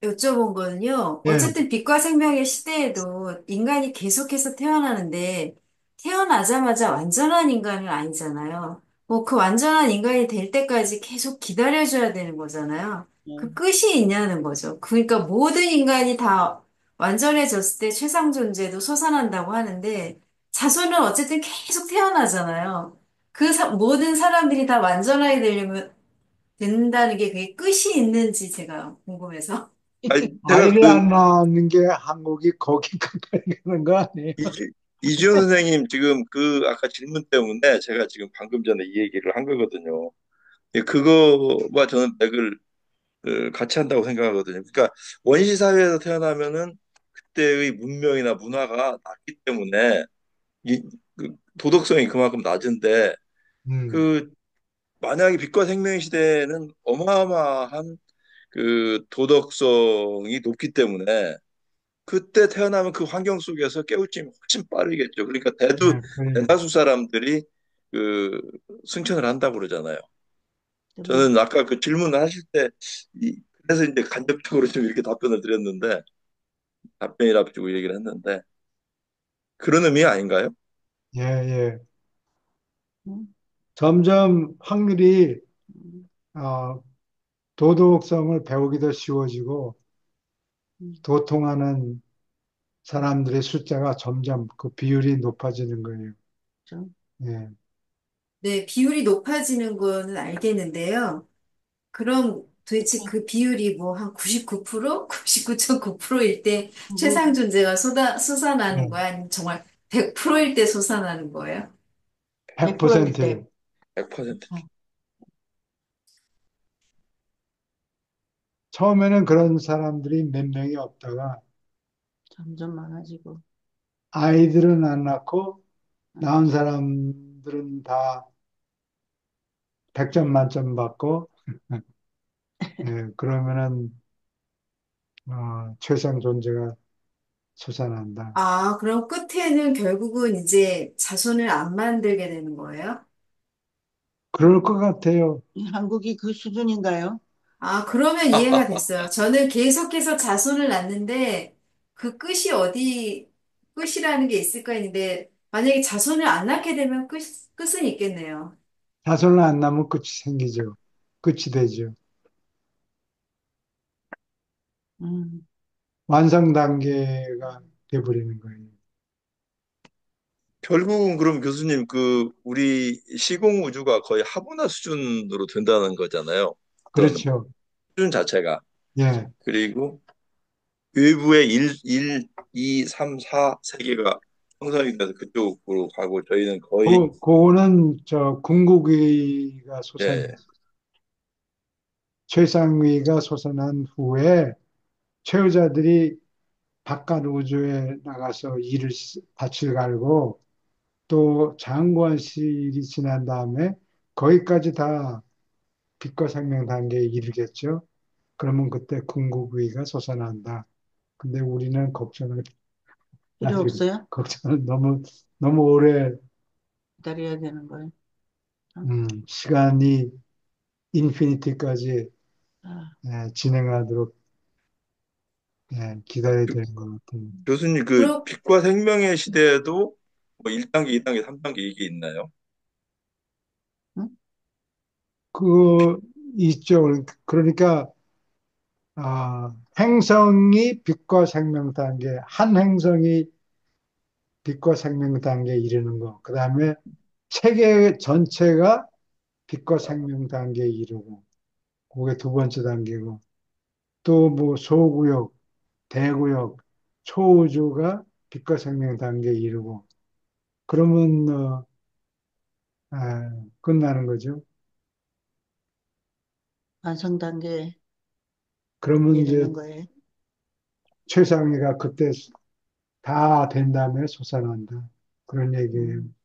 여쭤본 거는요. 예, 어쨌든 빛과 생명의 시대에도 인간이 계속해서 태어나는데 태어나자마자 완전한 인간은 아니잖아요. 뭐 그 완전한 인간이 될 때까지 계속 기다려줘야 되는 거잖아요. 네. 그 끝이 있냐는 거죠. 그러니까 모든 인간이 다 완전해졌을 때 최상 존재도 솟아난다고 하는데 자손은 어쨌든 계속 태어나잖아요. 모든 사람들이 다 완전하게 되려면 된다는 게 그게 끝이 있는지 제가 궁금해서. 아니 제가 아이를 안 낳는 게 한국이 거기 가까이 가는 거 아니에요? 이지훈 선생님 지금 그 아까 질문 때문에 제가 지금 방금 전에 이 얘기를 한 거거든요. 예, 그거와 저는 맥을 같이 한다고 생각하거든요. 그러니까 원시 사회에서 태어나면은 그때의 문명이나 문화가 낮기 때문에 이, 그 도덕성이 그만큼 낮은데 음, 그 만약에 빛과 생명의 시대에는 어마어마한 그 도덕성이 높기 때문에 그때 태어나면 그 환경 속에서 깨우침이 훨씬 빠르겠죠. 그러니까 네, 그래. 대다수 사람들이 그 승천을 한다고 그러잖아요. 근데 뭐, 저는 아까 그 질문을 하실 때 그래서 이제 간접적으로 좀 이렇게 답변을 드렸는데 답변이랍시고 얘기를 했는데 그런 의미 아닌가요? 예, 예. 음, 점점 확률이 음, 어, 도덕성을 배우기도 쉬워지고 음, 도통하는 사람들의 숫자가 점점 그 비율이 높아지는 거예요. 좀, 예. 네, 비율이 높아지는 거는 알겠는데요. 그럼 도대체 그 비율이 뭐 한 99%? 99.9%일 때 뭐, 최상 존재가 솟아나는 예. 거야? 아니면 정말 100%일 때 솟아나는 거예요? 100%일 때. 100%. 100%. 어, 처음에는 그런 사람들이 몇 명이 없다가 점점 많아지고. 아이들은 안 낳고 음, 낳은 사람들은 다 100점 만점 받고 그러면은 최상 존재가 솟아난다. 아, 그럼 끝에는 결국은 이제 자손을 안 만들게 되는 거예요? 그럴 것 같아요. 이 한국이 그 수준인가요? 아, 그러면 이해가 됐어요. 저는 계속해서 자손을 낳는데 그 끝이라는 게 있을까 했는데 만약에 자손을 안 낳게 되면 끝은 있겠네요. 자손을 안 낳으면 끝이 생기죠. 끝이 되죠. 음, 완성 단계가 돼버리는 거예요. 결국은 그럼 교수님 그 우리 시공 우주가 거의 하부나 수준으로 된다는 거잖아요. 어떤 그렇죠. 수준 자체가. 예. 그리고 외부의 2, 3, 4 세계가 형성이 돼서 그쪽으로 가고 저희는 거의 그거는 저 궁극위가 예, 최상위가 솟아난 후에 최후자들이 바깥 우주에 나가서 밭을 갈고 또 장관실이 지난 다음에 거기까지 다 빛과 생명 단계에 이르겠죠. 그러면 그때 궁극위가 솟아난다. 근데 우리는 걱정을 필요 아직 없어요? 걱정을 너무 오래 기다려야 되는 거예요. 어, 시간이 인피니티까지 아, 진행하도록 기다려야 되는 것 같아요. 교수님 그 그렇, 빛과 생명의 시대에도 뭐 1단계, 2단계, 3단계 이게 있나요? 응? 그 있죠. 그러니까 행성이 빛과 생명 단계, 한 행성이 빛과 생명 단계에 이르는 거. 그 다음에 체계 전체가 빛과 생명 단계에 이르고, 그게 두 번째 단계고, 또 뭐 소구역, 대구역, 초우주가 빛과 생명 단계에 이르고, 그러면 끝나는 거죠. 완성 단계에 그러면 이제 이르는 거예요. 최상위가 그때 다 된 다음에 솟아난다. 그런 얘기예요. 음,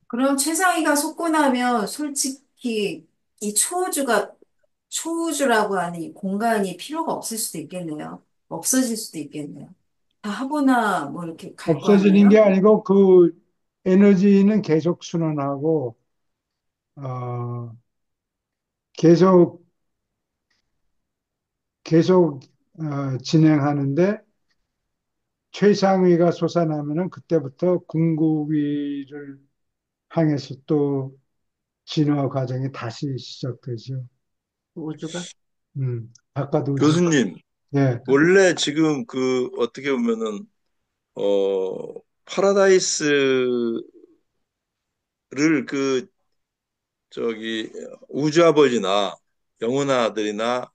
그럼 최상위가 솟고 나면 솔직히 이 초우주라고 하는 이 공간이 필요가 없을 수도 있겠네요. 없어질 수도 있겠네요. 다 하거나 뭐 이렇게 갈 거 없어지는 게 아니에요? 아니고 그 에너지는 계속 순환하고 어, 계속 계속 진행하는데 최상위가 솟아나면은 그때부터 궁극위를 향해서 또 진화 과정이 다시 시작되죠. 우주가 바깥 우주. 교수님 예, 원래 지금 그 어떻게 보면은 파라다이스를 그 저기 우주 아버지나 영원한 아들이나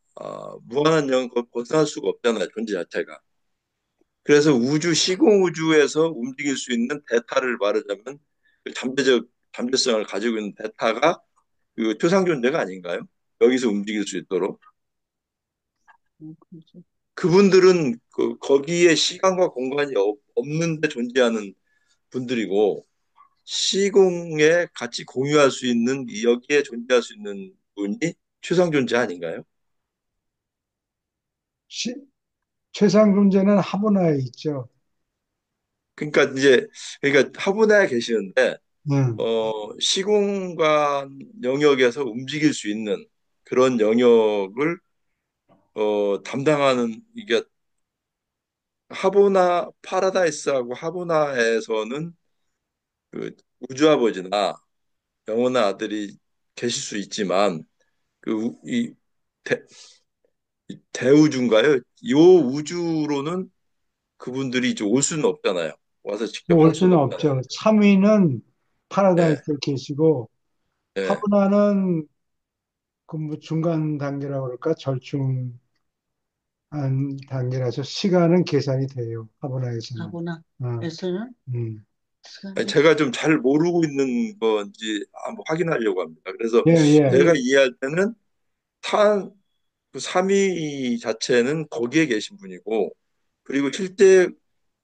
무한한 영 벗어날 수가 없잖아요. 존재 자체가. 그래서 우주 시공 우주에서 움직일 수 있는 대타를 말하자면 그 잠재성을 가지고 있는 대타가 그 초상 존재가 아닌가요? 여기서 움직일 수 있도록. 그렇죠. 그분들은 거기에 시간과 공간이 없는데 존재하는 분들이고 시공에 같이 공유할 수 있는 여기에 존재할 수 있는 분이 최상 존재 아닌가요? 시- 최상 존재는 하브나에 있죠. 그러니까 이제 그러니까 화분에 계시는데 음, 시공간 영역에서 움직일 수 있는 그런 영역을 담당하는 이게 하보나 파라다이스하고 하보나에서는 그 우주아버지나 영원한 아들이 계실 수 있지만 이 대우주인가요? 이 우주로는 그분들이 이제 올 수는 없잖아요. 와서 직접 올 할 수는 수는 없잖아요. 없죠. 3위는 예, 파라다이스에 계시고 예. 하브나는 그 뭐 중간 단계라고 그럴까? 절충한 단계라서 시간은 계산이 돼요. 하브나에서는. 하구나. 어, 에서는 음. 아니, 시간이 제가 좀 잘 모르고 있는 건지 한번 확인하려고 합니다. 그래서 예, 예. 제가 이해할 때는 탄 그 삼위 자체는 거기에 계신 분이고, 그리고 실제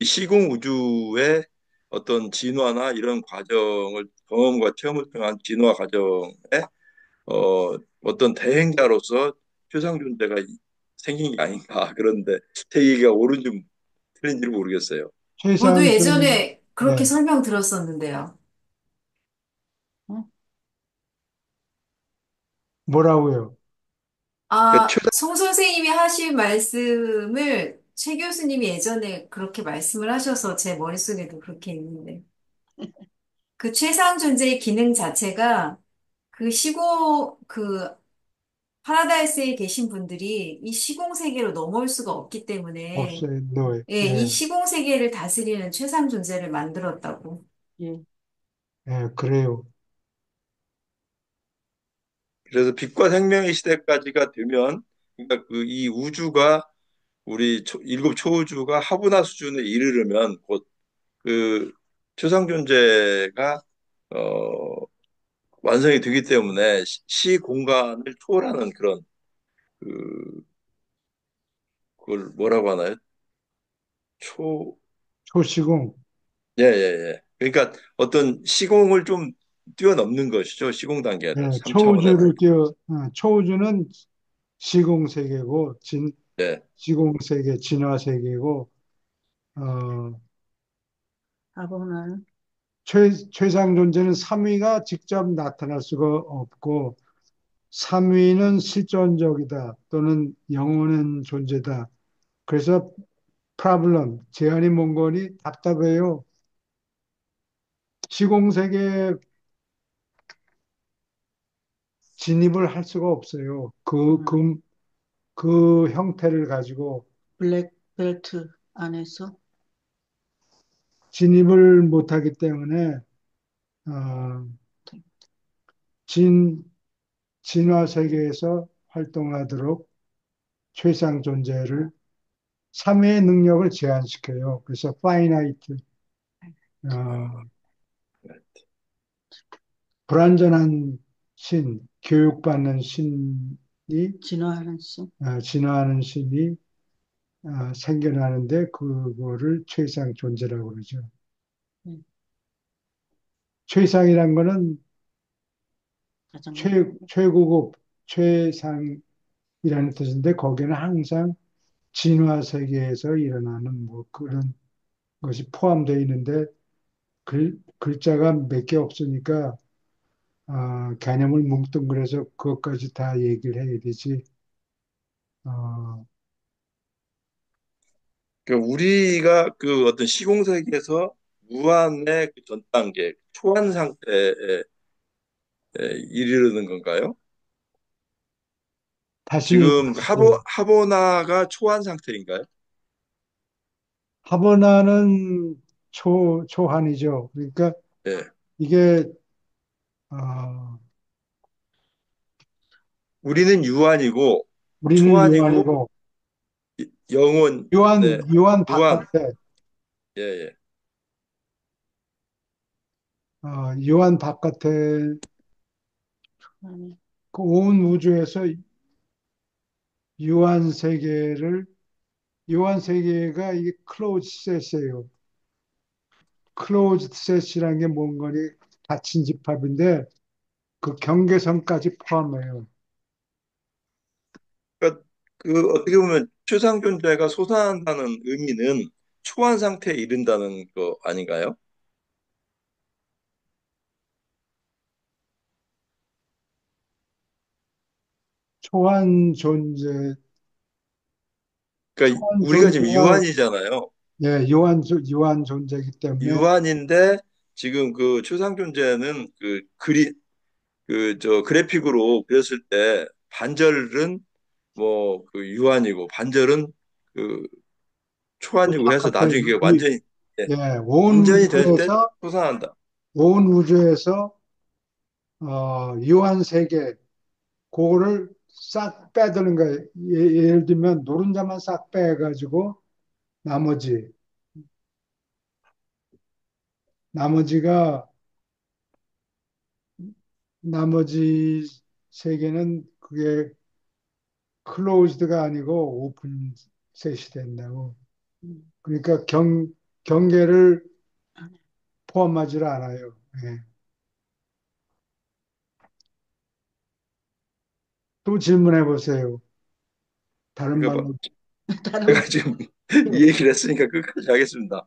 시공 우주의 어떤 진화나 이런 과정을 경험과 체험을 통한 진화 과정에 어떤 대행자로서 최상 존재가 생긴 게 아닌가. 그런데 제 얘기가 옳은지 틀린지 모르겠어요. 저도 최상 좀, 예전에 그렇게 네, 설명 들었었는데요. 응? 뭐라고요? 그러니까 아, 송 선생님이 하신 말씀을 최 교수님이 예전에 그렇게 말씀을 하셔서 제 머릿속에도 그렇게 있는데. 그 최상 존재의 기능 자체가 그 파라다이스에 계신 분들이 이 시공 세계로 넘어올 수가 없기 때문에 없어요. 네, 예, 이 네, 시공 세계를 다스리는 최상 존재를 만들었다고. 예. 네, 그래요. 그래서 빛과 생명의 시대까지가 되면, 그러니까 그 이 우주가 우리 일곱 초우주가 하브나 수준에 이르르면 곧 그 최상 존재가 어, 완성이 되기 때문에 시 공간을 초월하는 그런 그 그걸 뭐라고 하나요? 초 초시공. 예, 예, 예. 그러니까 어떤 시공을 좀 뛰어넘는 것이죠. 시공 단계를 네, 3차원에서. 초우주는 시공 세계고, 네. 시공 세계, 진화 세계고, 어, 아보나는 최상 존재는 3위가 직접 나타날 수가 없고, 3위는 실존적이다 또는 영원한 존재다. 그래서 제한이 먼 거니 답답해요. 시공세계에 진입을 할 수가 없어요. 음, 그 형태를 가지고 블랙 벨트 안에서 진입을 못하기 때문에, 어, 진, 진화 세계에서 활동하도록 최상 존재를 3위의 능력을 제한시켜요. 그래서 파이나이트, 어, 불완전한 교육받는 신이, 진화하는 신. 진화하는 신이 생겨나는데 그거를 최상 존재라고 그러죠. 예, 최상이란 거는 가장 높. 최고급, 최상이라는 뜻인데 거기는 항상 진화 세계에서 일어나는 뭐 그런 것이 포함되어 있는데 글자가 몇 개 없으니까 개념을 뭉뚱그려서 그것까지 다 얘기를 해야 되지. 어, 그러니까 우리가 그 어떤 시공 세계에서 무한의 그전 단계, 초안 상태에 이르는 건가요? 다시 지금 예. 하보나가 초안 상태인가요? 하버나는 초한이죠. 그러니까 예. 이게 어, 우리는 유한이고 우리는 초안이고 유한이고 영혼, 네, 유한 무한. 바깥에 예, 예. 유한 바깥에 아니, 그 온 우주에서 유한 세계를 유한 세계가 이게 클로즈 셋이에요. 클로즈 셋이라는 게 뭔가니 닫힌 집합인데 그 경계선까지 포함해요. 그러니까 그 어떻게 보면 최상 존재가 솟아난다는 의미는 초안 상태에 이른다는 거 아닌가요? 초한 존재, 그러니까 초한 우리가 지금 존재가 유한이잖아요. 예, 유한 존재이기 때문에 유한인데 지금 그 최상 존재는 그 저 그래픽으로 그렸을 때 반절은 뭐 그 유한이고 반절은 그 그 초한이고 해서 바깥에 나중에 이게 완전히 예, 예, 온 완전히 될 때 우주에서 솟아난다. 온 우주에서 유한 세계 그거를 싹 빼드는 거예요. 예를 들면 노른자만 싹 빼가지고 나머지 나머지가 나머지 세계는 그게 클로즈드가 아니고 오픈셋이 된다고. 음, 그러니까 경계를 포함하지 않아요. 예. 또 질문해 보세요. 다른 그러니까 말로. 다른 제가 지금 이 얘기를 했으니까 끝까지 하겠습니다.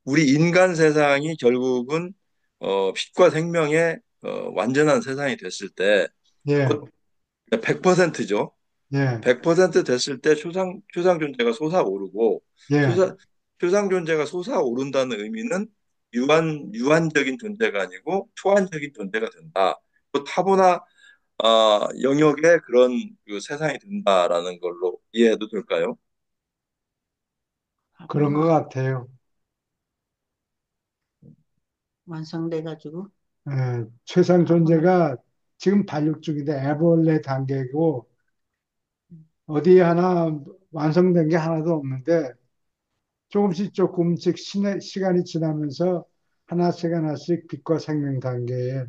우리 인간 세상이 결국은 빛과 생명의 완전한 세상이 됐을 때 예, 100%죠. 예, 100% 됐을 때 초상 존재가 솟아오르고 예. 초상 초상 존재가 솟아오른다는 의미는 유한적인 존재가 아니고 초안적인 존재가 된다. 또 타고나 영역의 그런 그 세상이 된다라는 걸로 이해해도 될까요? 그런 것 같아요. 완성돼가지고 예, 최상 하고는 존재가 지금 발육 중인데 애벌레 단계고 음, 어디 하나 완성된 게 하나도 없는데 조금씩 조금씩 시간이 지나면서 하나씩 하나씩 빛과 생명 단계에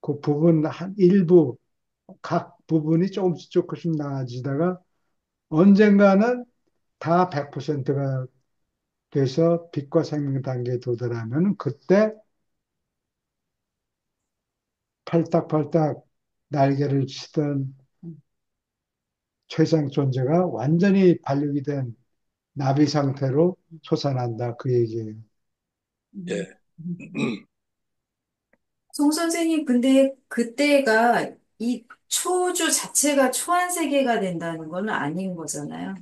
그 부분 한 일부 각 부분이 조금씩 조금씩 나아지다가 언젠가는 다 100%가 돼서 빛과 생명 단계에 도달하면 그때 팔딱팔딱 날개를 치던 음, 최상 존재가 완전히 발육이 된 나비 상태로 솟아난다 그 얘기예요. 음, 예. 음. 송 선생님, 근데 그때가 이 초주 자체가 초안 세계가 된다는 건 아닌 거잖아요.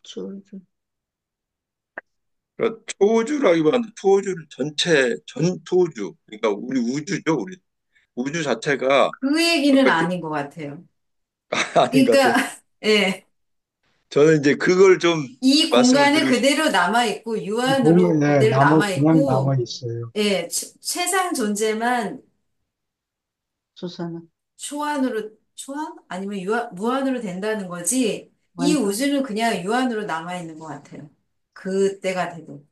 줄, 그러니까 초우주라기보다는 초우주를 전체 전초우주 그러니까 우리 우주죠. 우리 우주 자체가 그 얘기는 어떻게 아닌 것 같아요. 아닌 것 그러니까, 같아요. 예. 저는 이제 그걸 좀 이 말씀을 공간에 드리고 그대로 남아있고, 유한으로 예, 그대로 그냥 남아 남아있고, 있어요. 예, 최상 존재만 수사는 초안으로, 초안? 아니면 무한으로 된다는 거지, 이 완전 우주는 그냥 유한으로 남아있는 것 같아요. 그때가 돼도.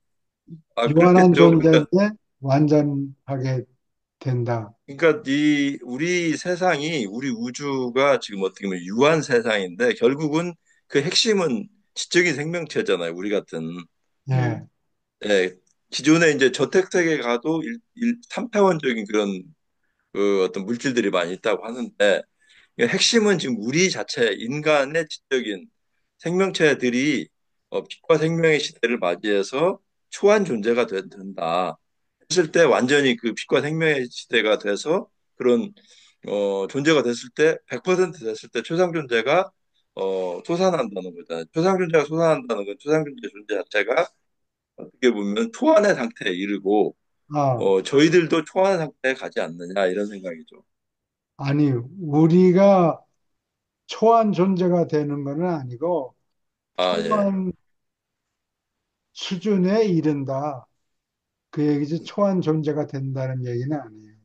유한한 그렇겠죠. 그러니까 존재인데 완전하게 된다. 이 우리 세상이 우리 우주가 지금 어떻게 보면 유한 세상인데 결국은 그 핵심은 지적인 생명체잖아요. 우리 같은 예, 예, 기존에 이제 저택 세계 가도 3차원적인 그런 그 어떤 물질들이 많이 있다고 하는데 핵심은 지금 우리 자체 인간의 지적인 생명체들이 빛과 생명의 시대를 맞이해서 초한 존재가 된다. 했을 때 완전히 그 빛과 생명의 시대가 돼서 그런 존재가 됐을 때 100% 됐을 때 초상 존재가 솟아난다는 거잖아요. 초상 존재가 솟아난다는 건 초상 존재 자체가 어떻게 보면 초안의 상태에 이르고 아, 저희들도 초안 상태에 가지 않느냐 이런 생각이죠. 아니, 우리가 초한 존재가 되는 것은 아니고 아, 예. 초한 수준에 이른다. 그 얘기지 초한 존재가 된다는 얘기는 아니에요.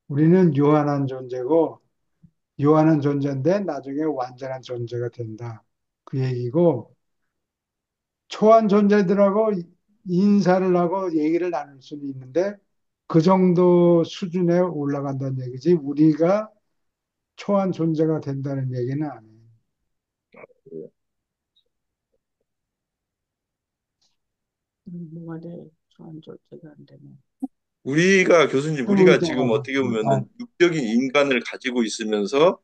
우리는 유한한 존재고 유한한 존재인데 나중에 완전한 존재가 된다. 그 얘기고 초한 존재들하고 인사를 하고 얘기를 나눌 수는 있는데 그 정도 수준에 올라간다는 얘기지 우리가 초한 존재가 된다는 얘기는 아니에요. 뭐가 돼? 좋은 절제가 안 되네. 교수님, 우리가 지금 의자가 어떻게 보면은 육적인 인간을 가지고 있으면서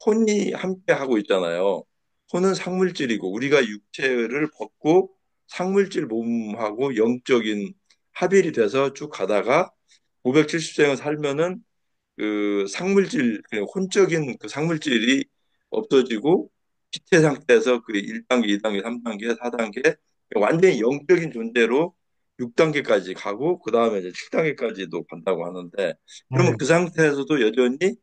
혼이 함께 하고 있잖아요. 혼은 상물질이고 우리가 육체를 벗고 상물질 몸하고 영적인 합일이 돼서 쭉 가다가 570생을 살면은 그 상물질, 그 혼적인 그 상물질이 없어지고 기체 상태에서 그 1단계, 2단계, 3단계, 4단계 완전히 영적인 존재로 6단계까지 가고 그 다음에 이제 7단계까지도 간다고 하는데 그러면 네, 그 상태에서도 여전히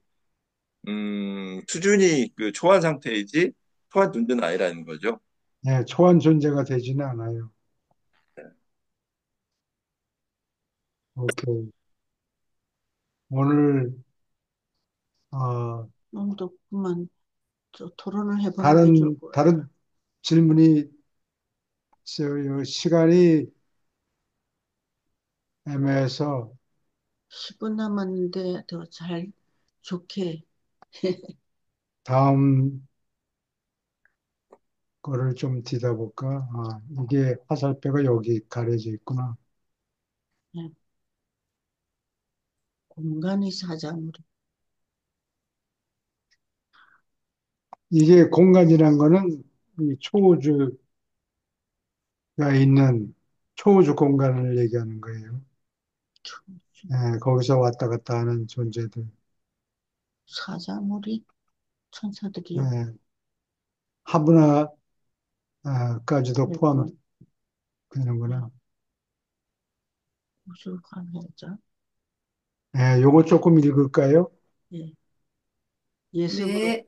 수준이 그 초한 상태이지 초한 존재는 아니라는 거죠. 네, 초한 존재가 되지는 않아요. 오케이. 오늘 어, 너무 덥구만. 저 토론을 해보는 게 좋을 다른 것 같아. 다른 질문이 시간이 애매해서 10분 남았는데 더 잘, 좋게 다음 거를 좀 뒤다 볼까? 이게 화살표가 여기 가려져 있구나. 네. 공간이 사자물이. 이게 공간이란 거는 이 초우주가 있는 초우주 공간을 얘기하는 거예요. 거기서 왔다 갔다 하는 존재들. 사자물이 천사들이요. 예, 하브나까지도 일꾼, 포함되는구나. 우주 관계자. 요거 조금 읽을까요? 예. 예습으로. 네.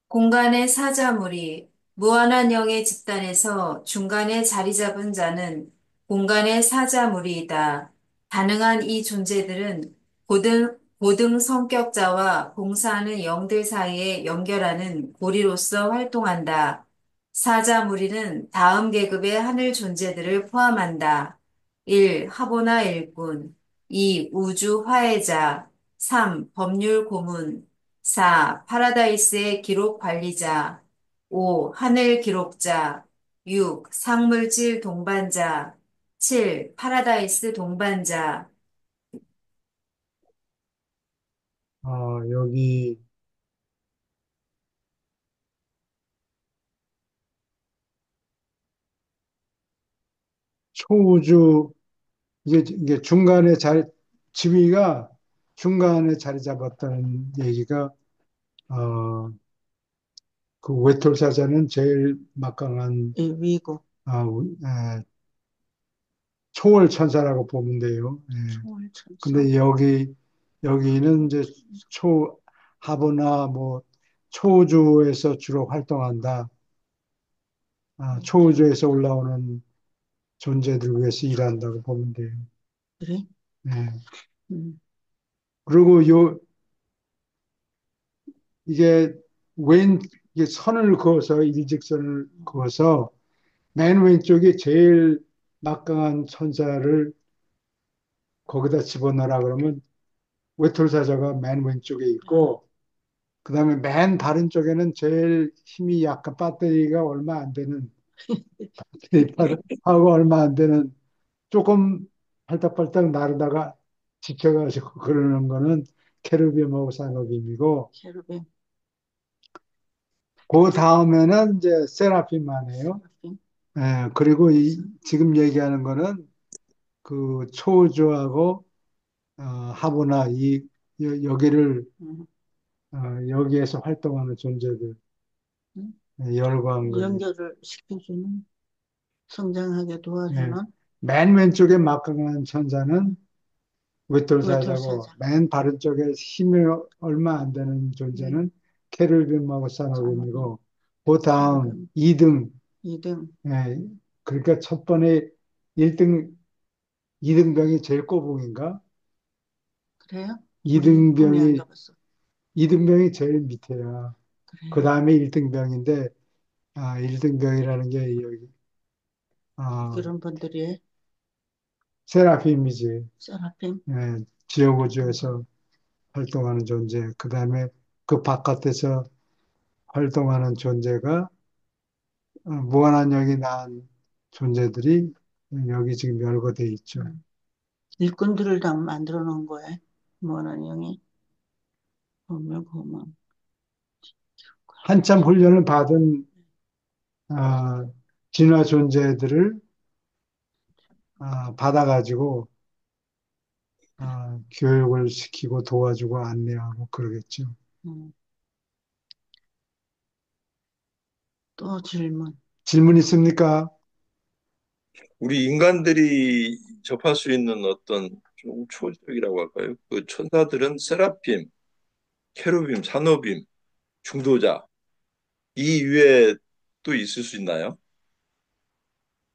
공간의 사자물이 무한한 영의 집단에서 중간에 자리 잡은 자는 공간의 사자물이다. 가능한 이 존재들은 고등 성격자와 봉사하는 영들 사이에 연결하는 고리로서 활동한다. 사자무리는 다음 계급의 하늘 존재들을 포함한다. 1. 하보나 일꾼 2. 우주 화해자 3. 법률 고문 4. 파라다이스의 기록 관리자 5. 하늘 기록자 6. 상물질 동반자 7. 파라다이스 동반자 여기 초우주, 이게 지위가 중간에 자리 잡았다는 얘기가, 어, 그 외톨사자는 제일 막강한, 예, 위고. 초월 천사라고 보면 돼요. 예. 초월천사. 근데 여기는 이제 하보나 뭐, 초우주에서 주로 활동한다. 초우주에서 올라오는 존재들 위해서 일한다고 보면 돼요. 그래? 예. 음, 그리고 이게 왼, 이게 선을 그어서, 일직선을 그어서, 맨 왼쪽에 제일 막강한 천사를 거기다 집어넣으라 그러면, 외톨사자가 맨 왼쪽에 있고, 그 다음에 맨 다른 쪽에는 제일 힘이 약간 배터리가 얼마 안 되는, 하고 얼마 안 되는, 조금 팔딱팔딱 나르다가 지쳐가지고 그러는 거는 케르비엠하고 사노빔이고, 케루빔, 그 다음에는 이제 세라핌만 해요. 세라핌. 그리고 지금 얘기하는 거는 그 초우주하고 하보나 여기를 음, 여기에서 활동하는 존재들 음. 열거한 거죠. 연결을 시켜주는, 성장하게 예. 도와주는 맨 왼쪽에 막강한 천사는 외톨사자고 외톨사자. 맨 바른 쪽에 힘이 얼마 안 되는 네. 존재는 케르빔하고 사노빔, 사노빔이고 그 다음 사노빔. 2등. 2등. 그러니까 첫 번에 1등 2등병이 제일 꼬붕인가? 그래요? 우리 안 2등병이 가봤어. 2등병이 제일 밑에야. 그 그래요? 다음에 1등병인데, 1등병이라는 게 여기, 아, 그런 분들이 세라핌이지. 세라핌. 지옥우주에서 활동하는 존재. 그 다음에 그 바깥에서 활동하는 존재가, 무한한 영이 낳은 존재들이 여기 지금 열거돼 있죠. 일꾼들을 다 만들어 놓은 거예요. 원한영이 보면 보면 한참 훈련을 받은, 진화 존재들을, 받아가지고, 교육을 시키고 도와주고 안내하고 그러겠죠. 음, 또 질문. 질문 있습니까? 우리 인간들이 접할 수 있는 어떤 좀 초적이라고 할까요? 그 천사들은 세라핌, 케루빔, 사노빔, 중도자 이 위에 또 있을 수 있나요?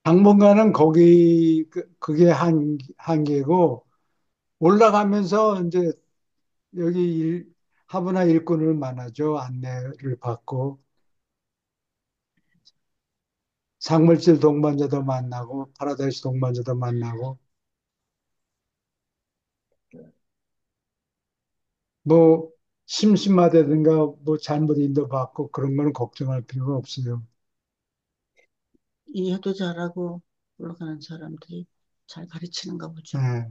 당분간은 그게 한계고, 올라가면서 이제 여기 하브나 일꾼을 만나죠. 안내를 받고, 상물질 동반자도 만나고, 파라다이스 동반자도 만나고, 뭐, 심심하다든가 뭐 잘못 인도받고 그런 거는 걱정할 필요가 없어요. 이해도 잘하고 올라가는 사람들이 잘 가르치는가 보죠. 예.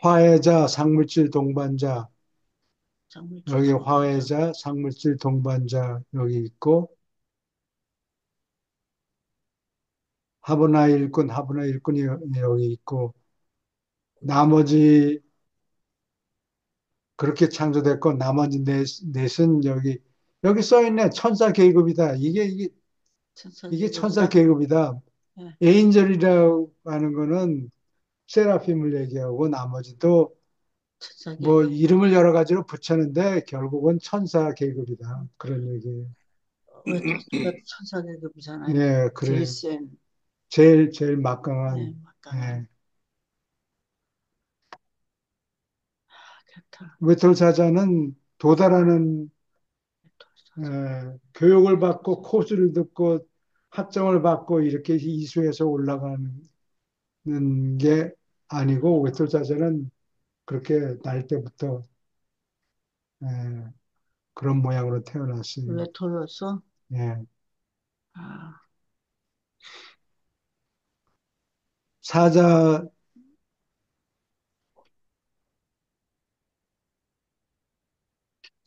화해자, 상물질 동반자, 장물질 여기 동반자. 화해자, 상물질 동반자 여기 있고, 하브나 일꾼, 하브나 일꾼이 여기 있고, 나머지 그렇게 창조됐고, 나머지 넷은 여기 써 있네. 천사 계급이다. 천사 이게 천사 계급이다. 계급이다. 예, 에인절이라고 하는 거는 세라핌을 얘기하고, 나머지도 천사 뭐 계급. 이름을 여러 가지로 붙였는데 결국은 천사 계급이다. 그런 얘기예요. 외톨이가 천사 계급이잖아요. 예, 제일 그래. 센, 제일 예, 막강한, 막강한. 예. 그렇다. 외톨사자는 도달하는, 외톨이사자. 교육을 받고 코스를 듣고 학점을 받고 이렇게 이수해서 올라가는 게 아니고 외톨사자는 그렇게 날 때부터, 예, 그런 모양으로 태어났어요. 외톨이였어? 예. 아, 사자,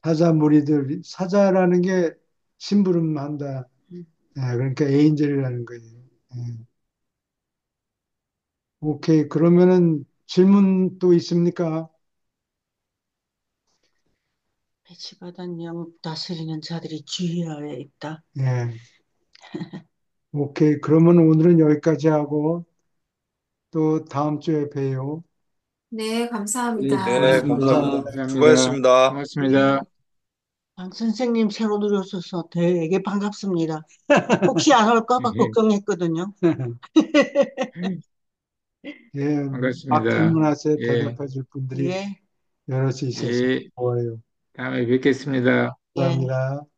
사자 무리들, 사자라는 게 심부름한다. 음, 예, 그러니까 에인젤이라는 거예요. 예. 오케이. 그러면은 질문 또 있습니까? 배치받은 영 다스리는 자들이 주의하에 있다. 예. 오케이. 그러면 오늘은 여기까지 하고 또 다음 주에 봬요. 네, 네, 네, 감사합니다. 감사합니다. 수고하셨습니다. 감사합니다. 수고하셨습니다. 예, 고맙습니다. 방 선생님 새로 들어오셔서 되게 반갑습니다. 혹시 안 올까 봐 예, 걱정했거든요. 예, 막 반갑습니다. 질문하세요. 예, 대답해 줄 분들이 예, 여럿이 있어서 예, 좋아요. 다음에 뵙겠습니다. 예. 감사합니다.